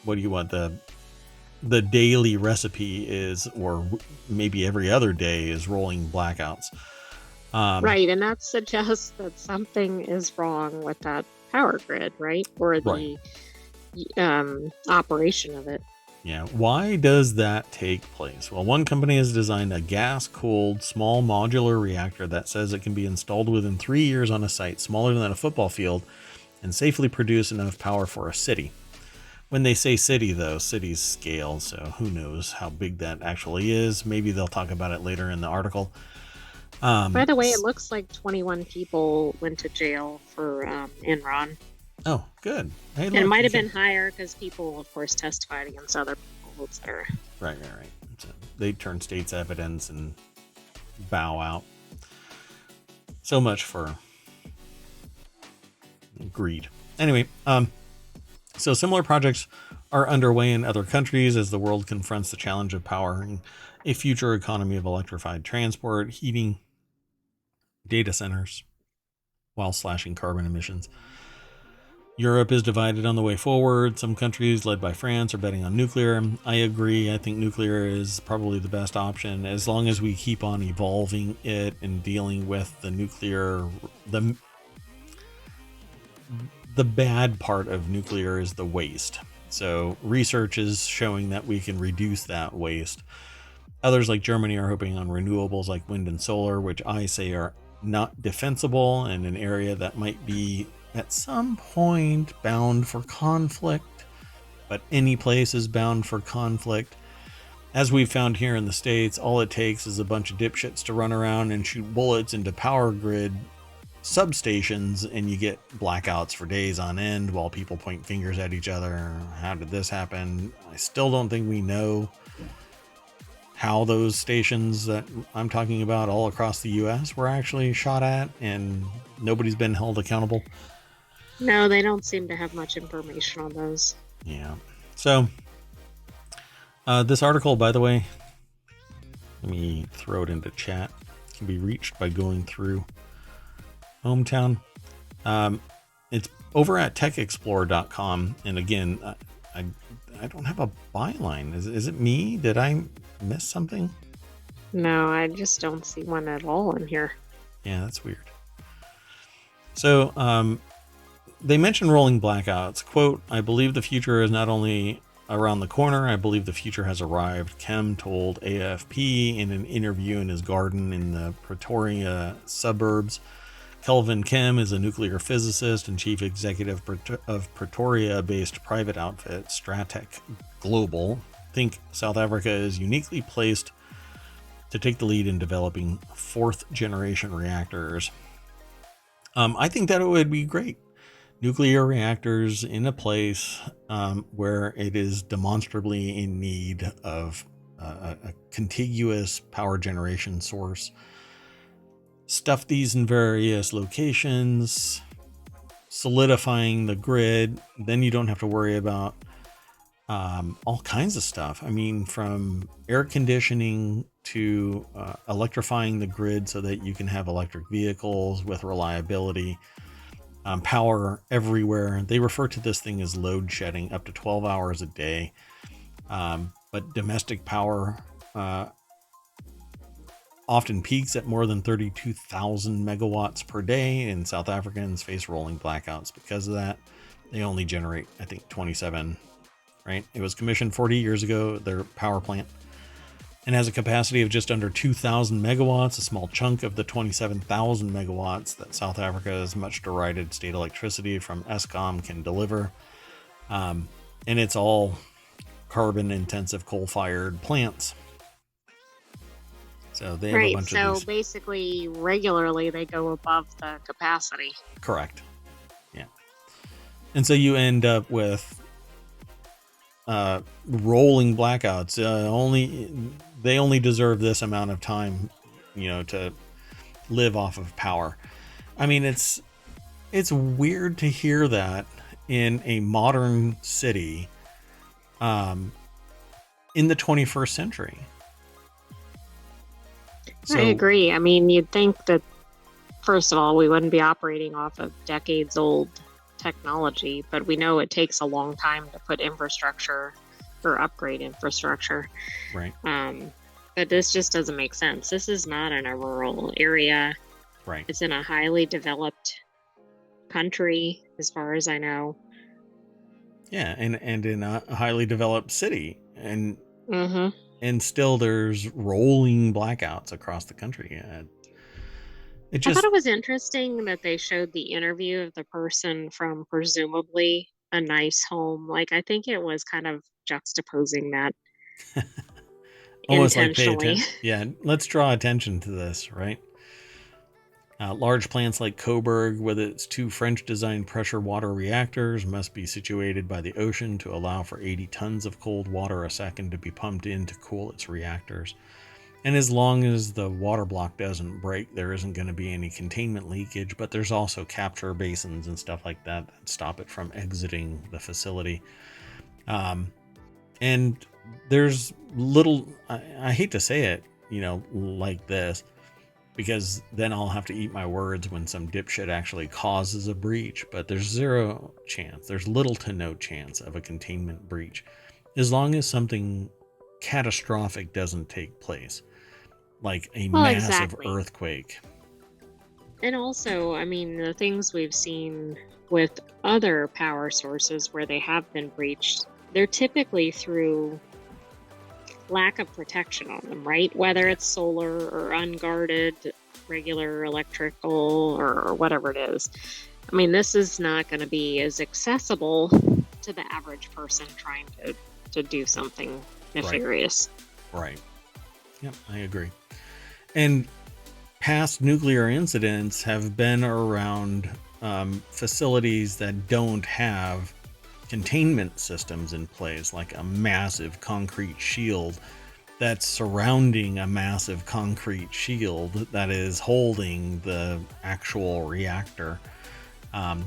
what do you want, the the daily recipe is, or maybe every other day, is rolling blackouts. Right, and that suggests that something is wrong with that power grid, right? Or the operation of it. Yeah. Why does that take place? Well, one company has designed a gas-cooled small modular reactor that says it can be installed within 3 years on a site smaller than a football field and safely produce enough power for a city. When they say city, though, cities scale, so who knows how big that actually is. Maybe they'll talk about it later in the article. By the way, it looks like 21 people went to jail for Enron. Oh, good. Hey, look, it might have been higher because people, of course, testified against other people, etc. Right. So they turn state's evidence and bow out. So much for greed. Anyway, so similar projects are underway in other countries as the world confronts the challenge of powering a future economy of electrified transport, heating, data centers, while slashing carbon emissions. Europe is divided on the way forward. Some countries, led by France, are betting on nuclear. I agree. I think nuclear is probably the best option as long as we keep on evolving it and dealing with the nuclear. The bad part of nuclear is the waste. So research is showing that we can reduce that waste. Others like Germany are hoping on renewables like wind and solar, which I say are not defensible in an area that might be at some point bound for conflict, but any place is bound for conflict. As we've found here in the States, all it takes is a bunch of dipshits to run around and shoot bullets into power grid substations, and you get blackouts for days on end while people point fingers at each other. How did this happen? I still don't think we know how those stations that I'm talking about all across the US were actually shot at, and nobody's been held accountable. No, they don't seem to have much information on those. Yeah. So this article, by the way, let me throw it into chat. It can be reached by going through ohmTown. It's over at techexplore.com. And again, I don't have a byline. Is it me? Did I miss something? No, I just don't see one at all in here. Yeah, that's weird. So they mention rolling blackouts. Quote, I believe the future is not only around the corner, I believe the future has arrived. Kem told AFP in an interview in his garden in the Pretoria suburbs. Kelvin Kem is a nuclear physicist and chief executive of Pretoria-based private outfit Stratec Global. Think South Africa is uniquely placed to take the lead in developing fourth-generation reactors. I think that it would be great. Nuclear reactors in a place where it is demonstrably in need of a contiguous power generation source. Stuff these in various locations, solidifying the grid. Then you don't have to worry about all kinds of stuff. I mean, from air conditioning to electrifying the grid so that you can have electric vehicles with reliability, power everywhere. They refer to this thing as load shedding, up to 12 hours a day. But domestic power often peaks at more than 32,000 megawatts per day, and South Africans face rolling blackouts because of that. They only generate, I think, 27, right? It was commissioned 40 years ago, their power plant, and has a capacity of just under 2,000 megawatts, a small chunk of the 27,000 megawatts that South Africa's much derided state electricity from Eskom can deliver. And it's all carbon-intensive coal-fired plants. So they have a bunch of these. So basically, regularly they go above the capacity. Correct. Yeah. And so you end up with rolling blackouts. They only deserve this amount of time, to live off of power. I mean, it's weird to hear that in a modern city, in the 21st century. So, I agree. I mean, you'd think that, first of all, we wouldn't be operating off of decades old technology, but we know it takes a long time to put infrastructure or upgrade infrastructure. Right. But this just doesn't make sense. This is not in a rural area. Right. It's in a highly developed country, as far as I know. Yeah, and in a highly developed city, and Mm-hmm. and still there's rolling blackouts across the country. It I thought just it was interesting that they showed the interview of the person from presumably a nice home. Like, I think it was kind of juxtaposing that almost like pay intentionally. attention. Yeah, let's draw attention to this, right? Large plants like Coburg, with its 2 French-designed pressure water reactors, must be situated by the ocean to allow for 80 tons of cold water a second to be pumped in to cool its reactors. And as long as the water block doesn't break, there isn't going to be any containment leakage, but there's also capture basins and stuff like that that stop it from exiting the facility. And there's little, I hate to say it, like this, because then I'll have to eat my words when some dipshit actually causes a breach, but there's zero chance. There's little to no chance of a containment breach as long as something catastrophic doesn't take place, like a Well, massive exactly. earthquake. And also, I mean, the things we've seen with other power sources where they have been breached, they're typically through lack of protection on them, right? Whether it's solar or unguarded, regular electrical, or whatever it is. I mean, this is not going to be as accessible to the average person trying to do something nefarious. Right. Yep, I agree. And past nuclear incidents have been around facilities that don't have containment systems in place, like a massive concrete shield that's surrounding a massive concrete shield that is holding the actual reactor,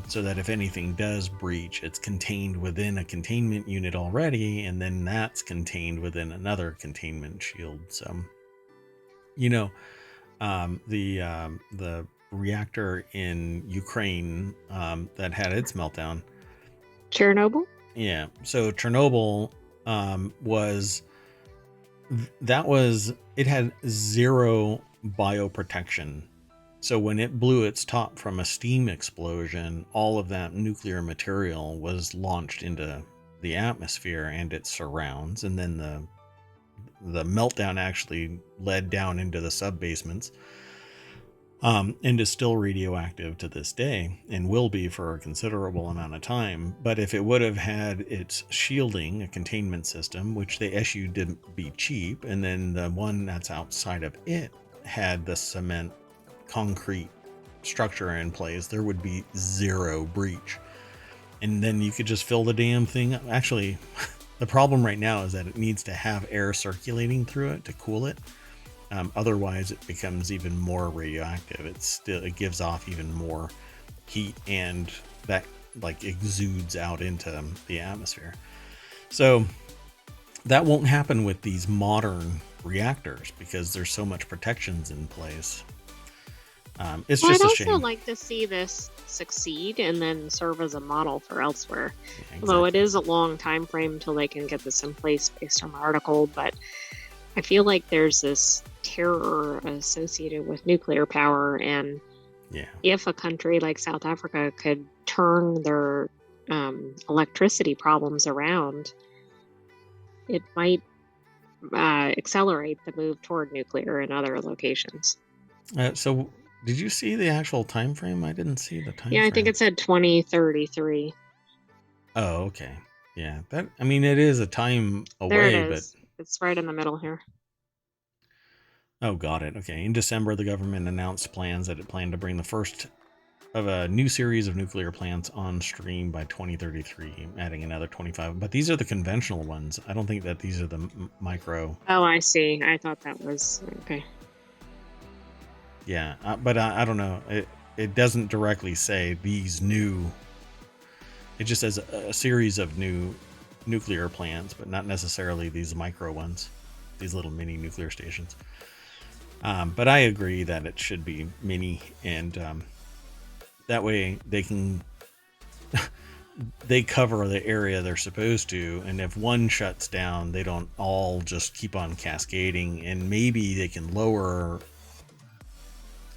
so that if anything does breach, it's contained within a containment unit already, and then that's contained within another containment shield. So, the reactor in Ukraine that had its meltdown. Chernobyl? Yeah. So Chernobyl it had zero bioprotection. So when it blew its top from a steam explosion, all of that nuclear material was launched into the atmosphere and its surrounds, and then the meltdown actually led down into the subbasements, and is still radioactive to this day and will be for a considerable amount of time. But if it would have had its shielding, a containment system, which they issued to be cheap, and then the one that's outside of it had the cement concrete structure in place, there would be zero breach. And then you could just fill the damn thing up. Actually, the problem right now is that it needs to have air circulating through it to cool it. Otherwise, it becomes even more radioactive. It gives off even more heat, and that like exudes out into the atmosphere. So that won't happen with these modern reactors because there's so much protections in place. It's just a shame. I'd also like to see this succeed and then serve as a model for elsewhere. Yeah, exactly. Although it is a long time frame until they can get this in place based on the article, but I feel like there's this terror associated with nuclear power, and if a country like South Africa could turn their electricity problems around, it might accelerate the move toward nuclear in other locations. So did you see the actual time frame? I didn't see the time frame. I think it said 2033. Oh, okay. Yeah, it is a time away. There it is. But it's right in the middle here. Oh, got it. Okay. In December, the government announced plans that it planned to bring the first of a new series of nuclear plants on stream by 2033, adding another 25. But these are the conventional ones. I don't think that these are the micro. Oh, I see. I thought that was okay. Yeah, but I don't know. It doesn't directly say these new. It just says a series of new nuclear plants, but not necessarily these micro ones, these little mini nuclear stations. But I agree that it should be mini, and that way they can they cover the area they're supposed to, and if one shuts down, they don't all just keep on cascading, and maybe they can lower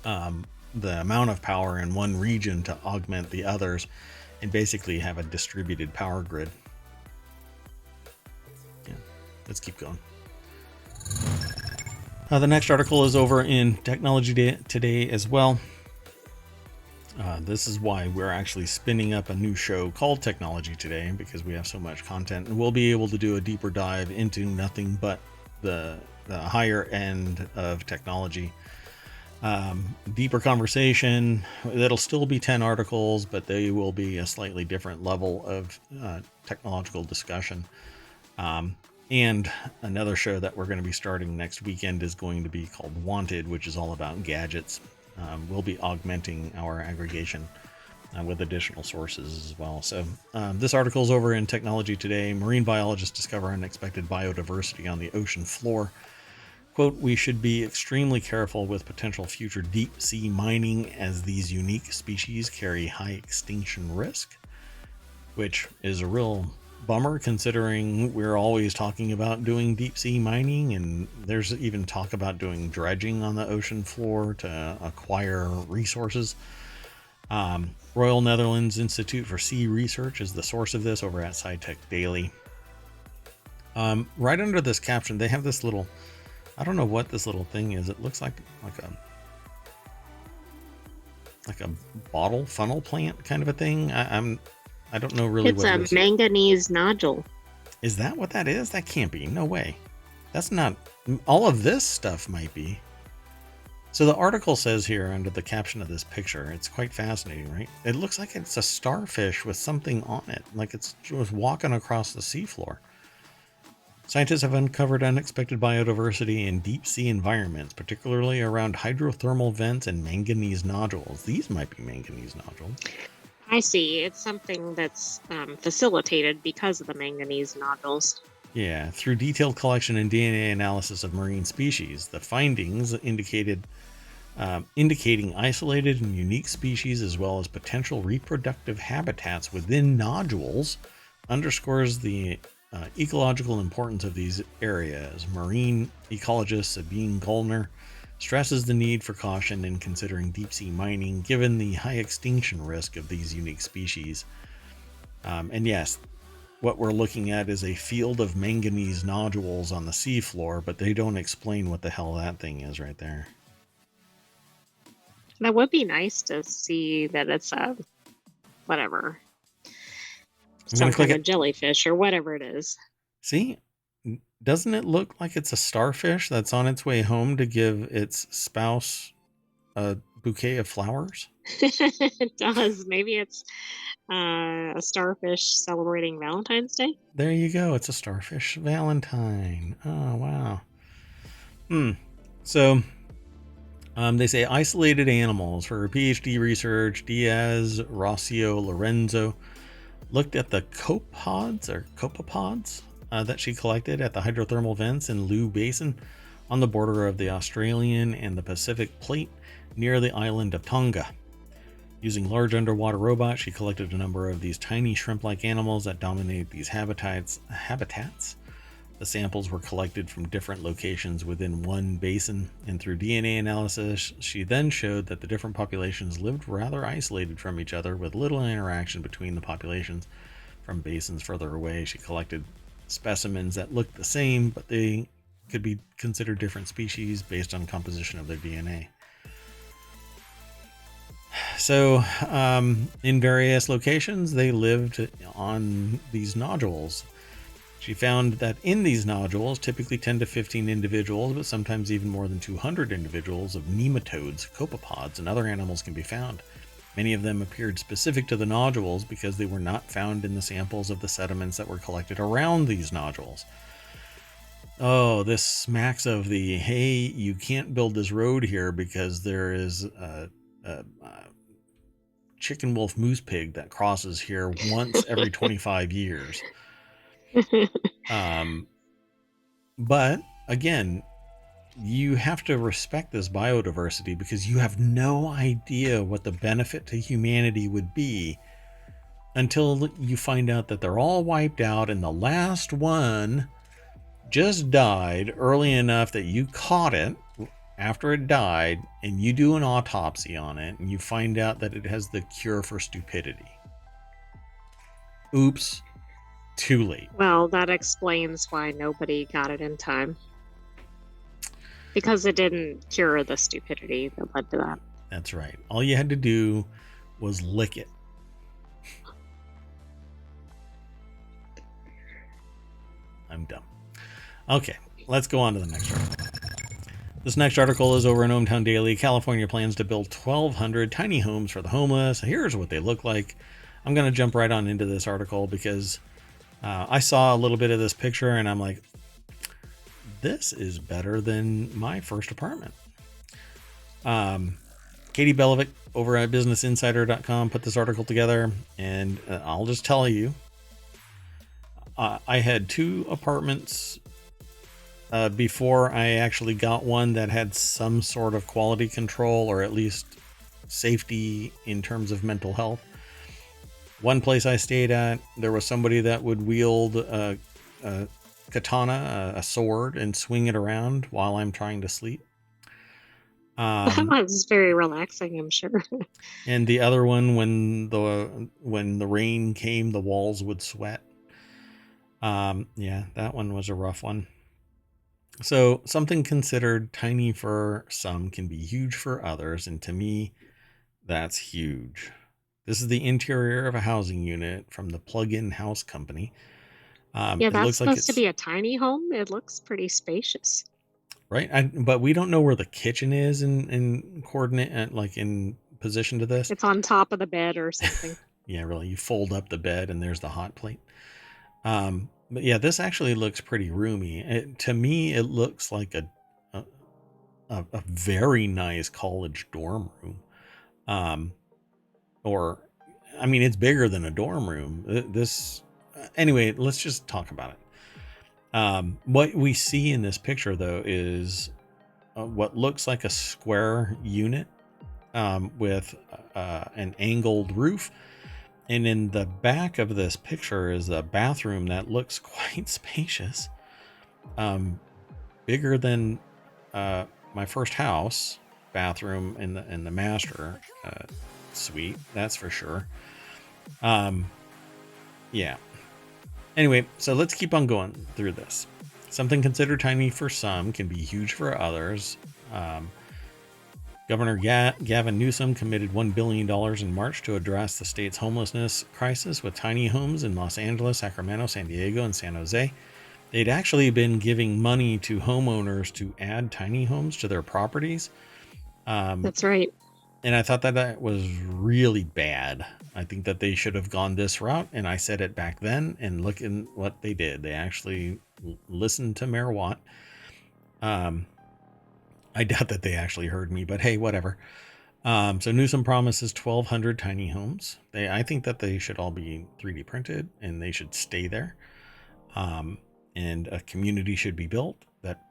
the amount of power in one region to augment the others and basically have a distributed power grid. Yeah, let's keep going. The next article is over in Technology Today as well. This is why we're actually spinning up a new show called Technology Today, because we have so much content, and we'll be able to do a deeper dive into nothing but the higher end of technology. Deeper conversation. It'll still be 10 articles, but they will be a slightly different level of technological discussion. And another show that we're going to be starting next weekend is going to be called Wanted, which is all about gadgets. We'll be augmenting our aggregation with additional sources as well. So this article is over in Technology Today. Marine biologists discover unexpected biodiversity on the ocean floor. Quote, we should be extremely careful with potential future deep sea mining as these unique species carry high extinction risk, which is a real bummer considering we're always talking about doing deep sea mining, and there's even talk about doing dredging on the ocean floor to acquire resources. Royal Netherlands Institute for Sea Research is the source of this over at SciTech Daily. Right under this caption, they have this little, I don't know what this little thing is. It looks like a bottle funnel plant kind of a thing. I don't know really what it is. It's a manganese nodule. Is that what that is? That can't be. No way. That's not. All of this stuff might be. So the article says here under the caption of this picture, it's quite fascinating, right? It looks like it's a starfish with something on it, like it's just walking across the seafloor. Scientists have uncovered unexpected biodiversity in deep sea environments, particularly around hydrothermal vents and manganese nodules. These might be manganese nodules. I see. It's something that's facilitated because of the manganese nodules. Yeah, through detailed collection and DNA analysis of marine species, the findings indicating isolated and unique species as well as potential reproductive habitats within nodules underscores the ecological importance of these areas. Marine ecologist Sabine Gollner stresses the need for caution in considering deep sea mining given the high extinction risk of these unique species. And yes, what we're looking at is a field of manganese nodules on the seafloor, but they don't explain what the hell that thing is right there. That would be nice to see that it's a whatever. Some kind of jellyfish or whatever it is. See? Doesn't it look like it's a starfish that's on its way home to give its spouse a bouquet of flowers? It does. Maybe it's a starfish celebrating Valentine's Day. There you go. It's a starfish Valentine. Oh, wow. So they say isolated animals. For her PhD research, Diaz Rocio Lorenzo looked at the copepods that she collected at the hydrothermal vents in Liu Basin on the border of the Australian and the Pacific Plate near the island of Tonga. Using large underwater robots, she collected a number of these tiny shrimp-like animals that dominate these habitats. The samples were collected from different locations within one basin, and through DNA analysis, she then showed that the different populations lived rather isolated from each other with little interaction between the populations. From basins further away, she collected specimens that looked the same, but they could be considered different species based on composition of their DNA. So, in various locations, they lived on these nodules. She found that in these nodules, typically 10 to 15 individuals, but sometimes even more than 200 individuals of nematodes, copepods, and other animals can be found. Many of them appeared specific to the nodules because they were not found in the samples of the sediments that were collected around these nodules. Oh, this smacks of the, hey, you can't build this road here because there is a chicken wolf moose pig that crosses here once every 25 years. But again, you have to respect this biodiversity because you have no idea what the benefit to humanity would be until you find out that they're all wiped out and the last one just died early enough that you caught it after it died, and you do an autopsy on it and you find out that it has the cure for stupidity. Oops, too late. Well, that explains why nobody got it in time. Because it didn't cure the stupidity that led to that. That's right. All you had to do was lick it. I'm dumb. Okay, let's go on to the next article. This next article is over in ohmTown Daily. California plans to build 1,200 tiny homes for the homeless. Here's what they look like. I'm going to jump right on into this article because I saw a little bit of this picture and I'm like, this is better than my first apartment. Katie Belovic over at businessinsider.com put this article together, and I'll just tell you, I had 2 apartments before I actually got one that had some sort of quality control or at least safety in terms of mental health. One place I stayed at, there was somebody that would wield a katana, a sword, and swing it around while I'm trying to sleep. That was very relaxing, I'm sure. And the other one, when the rain came, the walls would sweat. Yeah, that one was a rough one. So something considered tiny for some can be huge for others, and to me, that's huge. This is the interior of a housing unit from the Plug-in House Company. Yeah, that's supposed to be a tiny home. It looks pretty spacious. Right, but we don't know where the kitchen is in coordinate, like in position to this. It's on top of the bed or something. Yeah, really. You fold up the bed and there's the hot plate. But yeah, this actually looks pretty roomy. To me, it looks like a very nice college dorm room. Or, I mean, it's bigger than a dorm room. Anyway, let's just talk about it. What we see in this picture, though, is what looks like a square unit with an angled roof. And in the back of this picture is a bathroom that looks quite spacious. Bigger than my first house bathroom in the master suite, that's for sure. Yeah. Anyway, so let's keep on going through this. Something considered tiny for some can be huge for others. Governor Gavin Newsom committed $1 billion in March to address the state's homelessness crisis with tiny homes in Los Angeles, Sacramento, San Diego, and San Jose. They'd actually been giving money to homeowners to add tiny homes to their properties. That's right. And I thought that was really bad. I think that they should have gone this route, and I said it back then, and look at what they did. They actually listened to Mayor Watt. I doubt that they actually heard me, but hey, whatever. So Newsom promises 1,200 tiny homes. I think that they should all be 3D printed, and they should stay there. And a community should be built that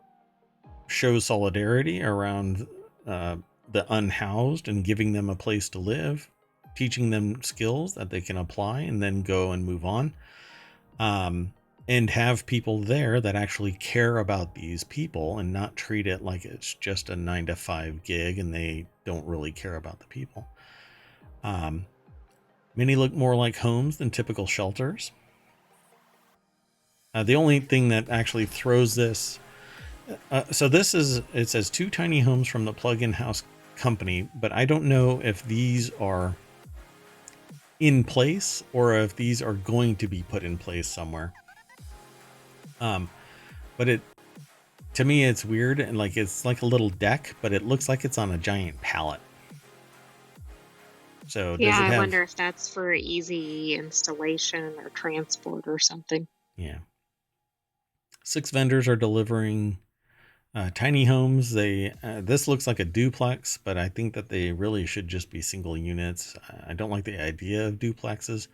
shows solidarity around the unhoused and giving them a place to live, teaching them skills that they can apply and then go and move on. And have people there that actually care about these people and not treat it like it's just a 9-to-5 gig and they don't really care about the people. Many look more like homes than typical shelters. The only thing that actually throws this, so this is, it says 2 tiny homes from the Plug-in House Company, but I don't know if these are in place or if these are going to be put in place somewhere. But to me, it's weird, and like it's like a little deck, but it looks like it's on a giant pallet. So yeah, I wonder if that's for easy installation or transport or something. Yeah. 6 vendors are delivering tiny homes. This looks like a duplex, but I think that they really should just be single units. I don't like the idea of duplexes.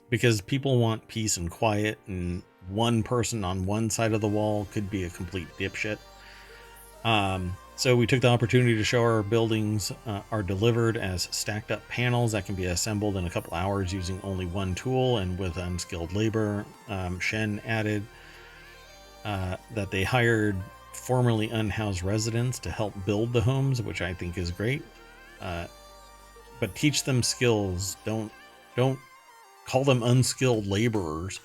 Because people want peace and quiet, and one person on one side of the wall could be a complete dipshit. So we took the opportunity to show our buildings are delivered as stacked up panels that can be assembled in a couple hours using only one tool and with unskilled labor. Shen added that they hired formerly unhoused residents to help build the homes, which I think is great. But teach them skills. Don't call them unskilled laborers.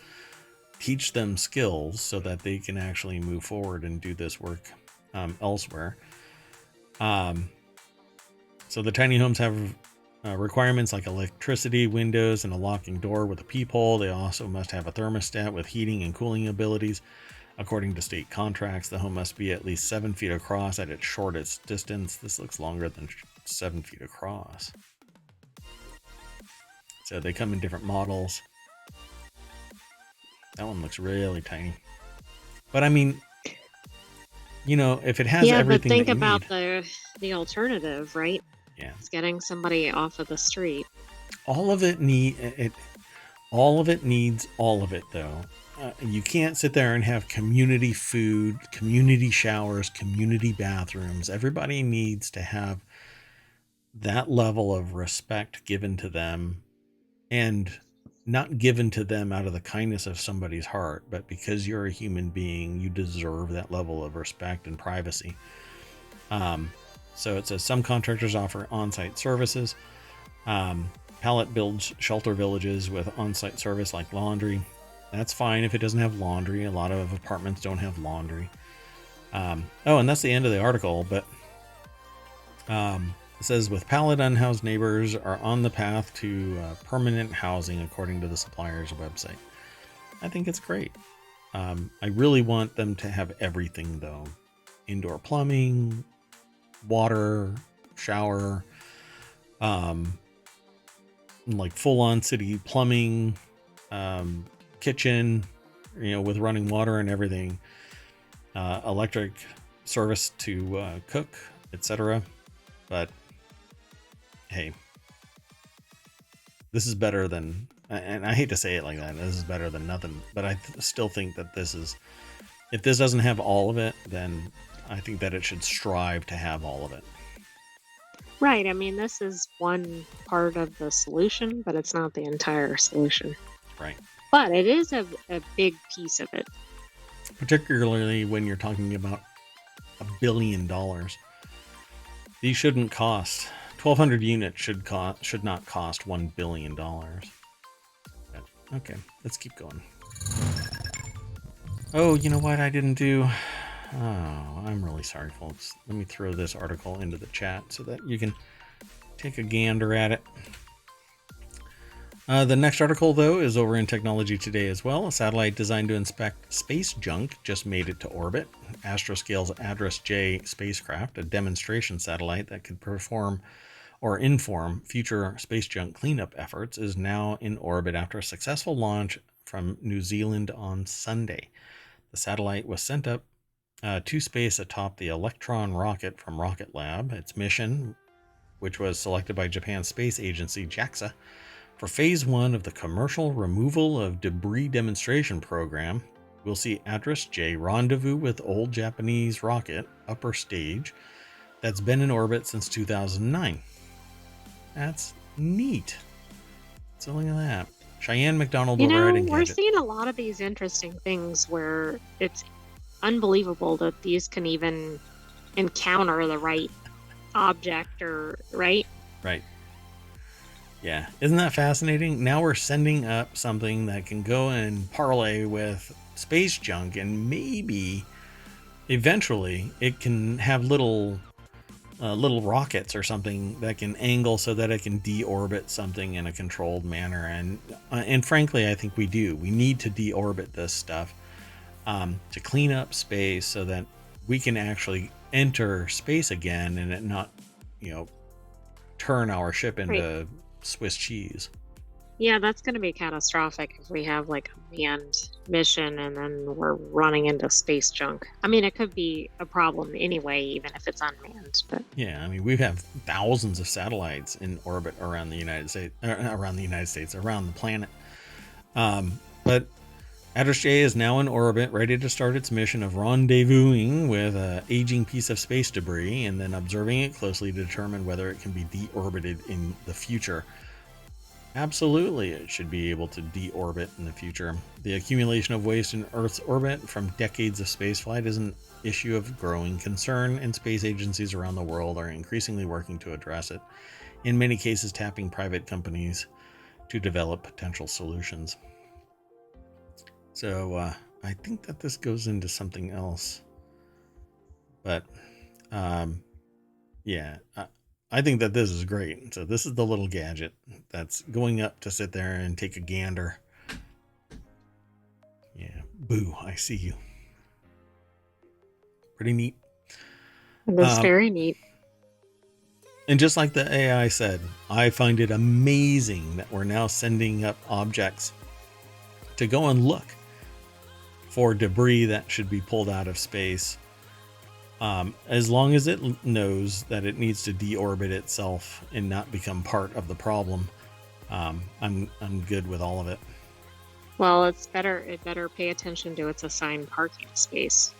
Teach them skills so that they can actually move forward and do this work elsewhere. So the tiny homes have requirements like electricity, windows, and a locking door with a peephole. They also must have a thermostat with heating and cooling abilities. According to state contracts, the home must be at least 7 feet across at its shortest distance. This looks longer than 7 feet across. So they come in different models. That one looks really tiny. But I mean, you know, if it has everything, but think about the alternative, right? Yeah, it's getting somebody off of the street. All of it needs all of it, though. You can't sit there and have community food, community showers, community bathrooms. Everybody needs to have that level of respect given to them, and not given to them out of the kindness of somebody's heart, but because you're a human being, you deserve that level of respect and privacy. So it says some contractors offer on-site services. Pallet builds shelter villages with on-site service like laundry. That's fine if it doesn't have laundry. A lot of apartments don't have laundry. And that's the end of the article, but it says with pallet unhoused neighbors are on the path to permanent housing according to the supplier's website. I think it's great. I really want them to have everything though. Indoor plumbing, water, shower, like full on city plumbing, kitchen, you know, with running water and everything, electric service to cook, etc. But hey, this is better than, and I hate to say it like that, this is better than nothing, but I still think that this is, if this doesn't have all of it, then I think that it should strive to have all of it. Right. I mean, this is one part of the solution, but it's not the entire solution. Right. But it is a big piece of it. Particularly when you're talking about $1 billion. These shouldn't cost, 1,200 units should not cost $1 billion. But, okay, let's keep going. Oh, you know what I didn't do? Oh, I'm really sorry, folks. Let me throw this article into the chat so that you can take a gander at it. The next article, though, is over in Technology Today as well. A satellite designed to inspect space junk just made it to orbit. Astroscale's ADRAS-J spacecraft, a demonstration satellite that could perform or inform future space junk cleanup efforts, is now in orbit after a successful launch from New Zealand on Sunday. The satellite was sent up to space atop the Electron rocket from Rocket Lab. Its mission, which was selected by Japan's space agency JAXA for phase 1 of the commercial removal of debris demonstration program, will see ADRAS-J rendezvous with old Japanese rocket upper stage that's been in orbit since 2009. That's neat. So look at that. Cheyenne McDonald over at Engadget. We're seeing a lot of these interesting things where it's unbelievable that these can even encounter the right object, or right. Yeah, isn't that fascinating? Now we're sending up something that can go and parlay with space junk, and maybe eventually it can have little rockets or something that can angle so that it can deorbit something in a controlled manner. And frankly, I think we need to deorbit this stuff to clean up space so that we can actually enter space again and it not, turn our ship into Swiss cheese. Yeah, that's going to be catastrophic if we have like a manned mission and then we're running into space junk. I mean, it could be a problem anyway, even if it's unmanned. But yeah, I mean, we have thousands of satellites in orbit around the United States, around the planet. But Address-J is now in orbit, ready to start its mission of rendezvousing with an aging piece of space debris and then observing it closely to determine whether it can be deorbited in the future. Absolutely, it should be able to deorbit in the future. The accumulation of waste in Earth's orbit from decades of spaceflight is an issue of growing concern, and space agencies around the world are increasingly working to address it, in many cases tapping private companies to develop potential solutions. So I think that this goes into something else. But yeah, I think that this is great. So this is the little gadget that's going up to sit there and take a gander. Yeah, boo, I see you. Pretty neat. That's very neat. And just like the AI said, I find it amazing that we're now sending up objects to go and look for debris that should be pulled out of space. As long as it knows that it needs to deorbit itself and not become part of the problem, I'm good with all of it. Well, it better pay attention to its assigned parking space.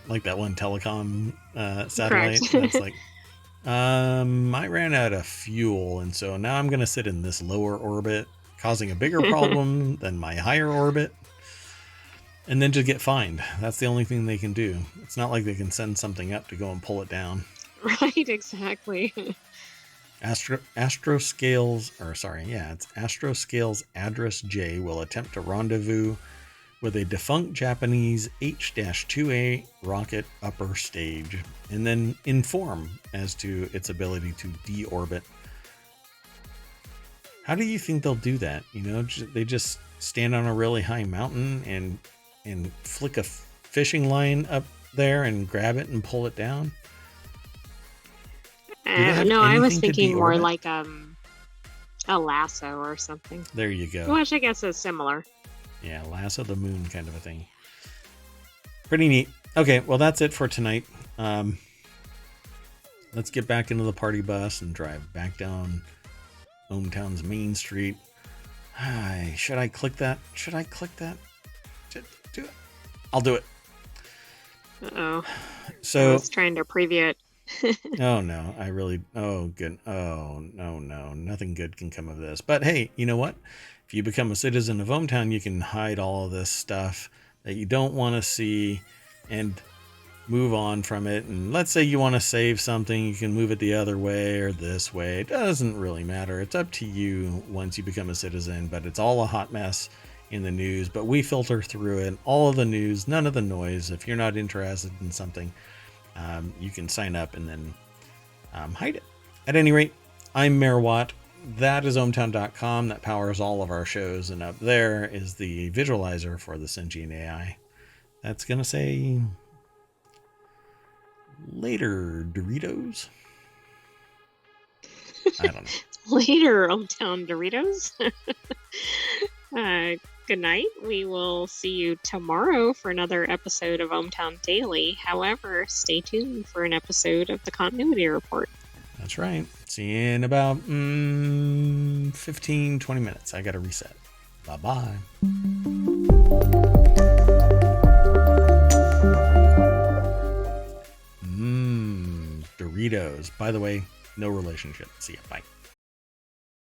Like that one telecom satellite. That's like, I ran out of fuel, and so now I'm going to sit in this lower orbit, causing a bigger problem than my higher orbit. And then just get fined. That's the only thing they can do. It's not like they can send something up to go and pull it down. Right, exactly. Astroscale's Address-J will attempt to rendezvous with a defunct Japanese H-2A rocket upper stage, and then inform as to its ability to deorbit. How do you think they'll do that? You know, they just stand on a really high mountain and flick a fishing line up there and grab it and pull it down? No, I was thinking more like a lasso or something. There you go. Which I guess is similar. Yeah, lasso the moon kind of a thing. Pretty neat. Okay, well that's it for tonight. Let's get back into the party bus and drive back down ohmTown's Main Street. Should I click that? Do it. I'll do it. Uh-oh. So I was trying to preview it. Oh no, good. Oh no, nothing good can come of this. But hey, you know what? If you become a citizen of ohmTown, you can hide all of this stuff that you don't want to see and move on from it. And let's say you want to save something, you can move it the other way or this way. It doesn't really matter. It's up to you once you become a citizen, but it's all a hot mess in the news. But we filter through it, all of the news, none of the noise. If you're not interested in something, you can sign up and then hide it. At any rate, I'm Mayor Watt. That is ohmTown.com. That powers all of our shows. And up there is the visualizer for the sentient AI. That's going to say, later, Doritos. I don't know. Later, ohmTown Doritos. Good night. We will see you tomorrow for another episode of ohmTown Daily. However, stay tuned for an episode of the Continuity Report. That's right. See you in about 15, 20 minutes. I got to reset. Bye-bye. Doritos. By the way, no relationship. See ya. Bye.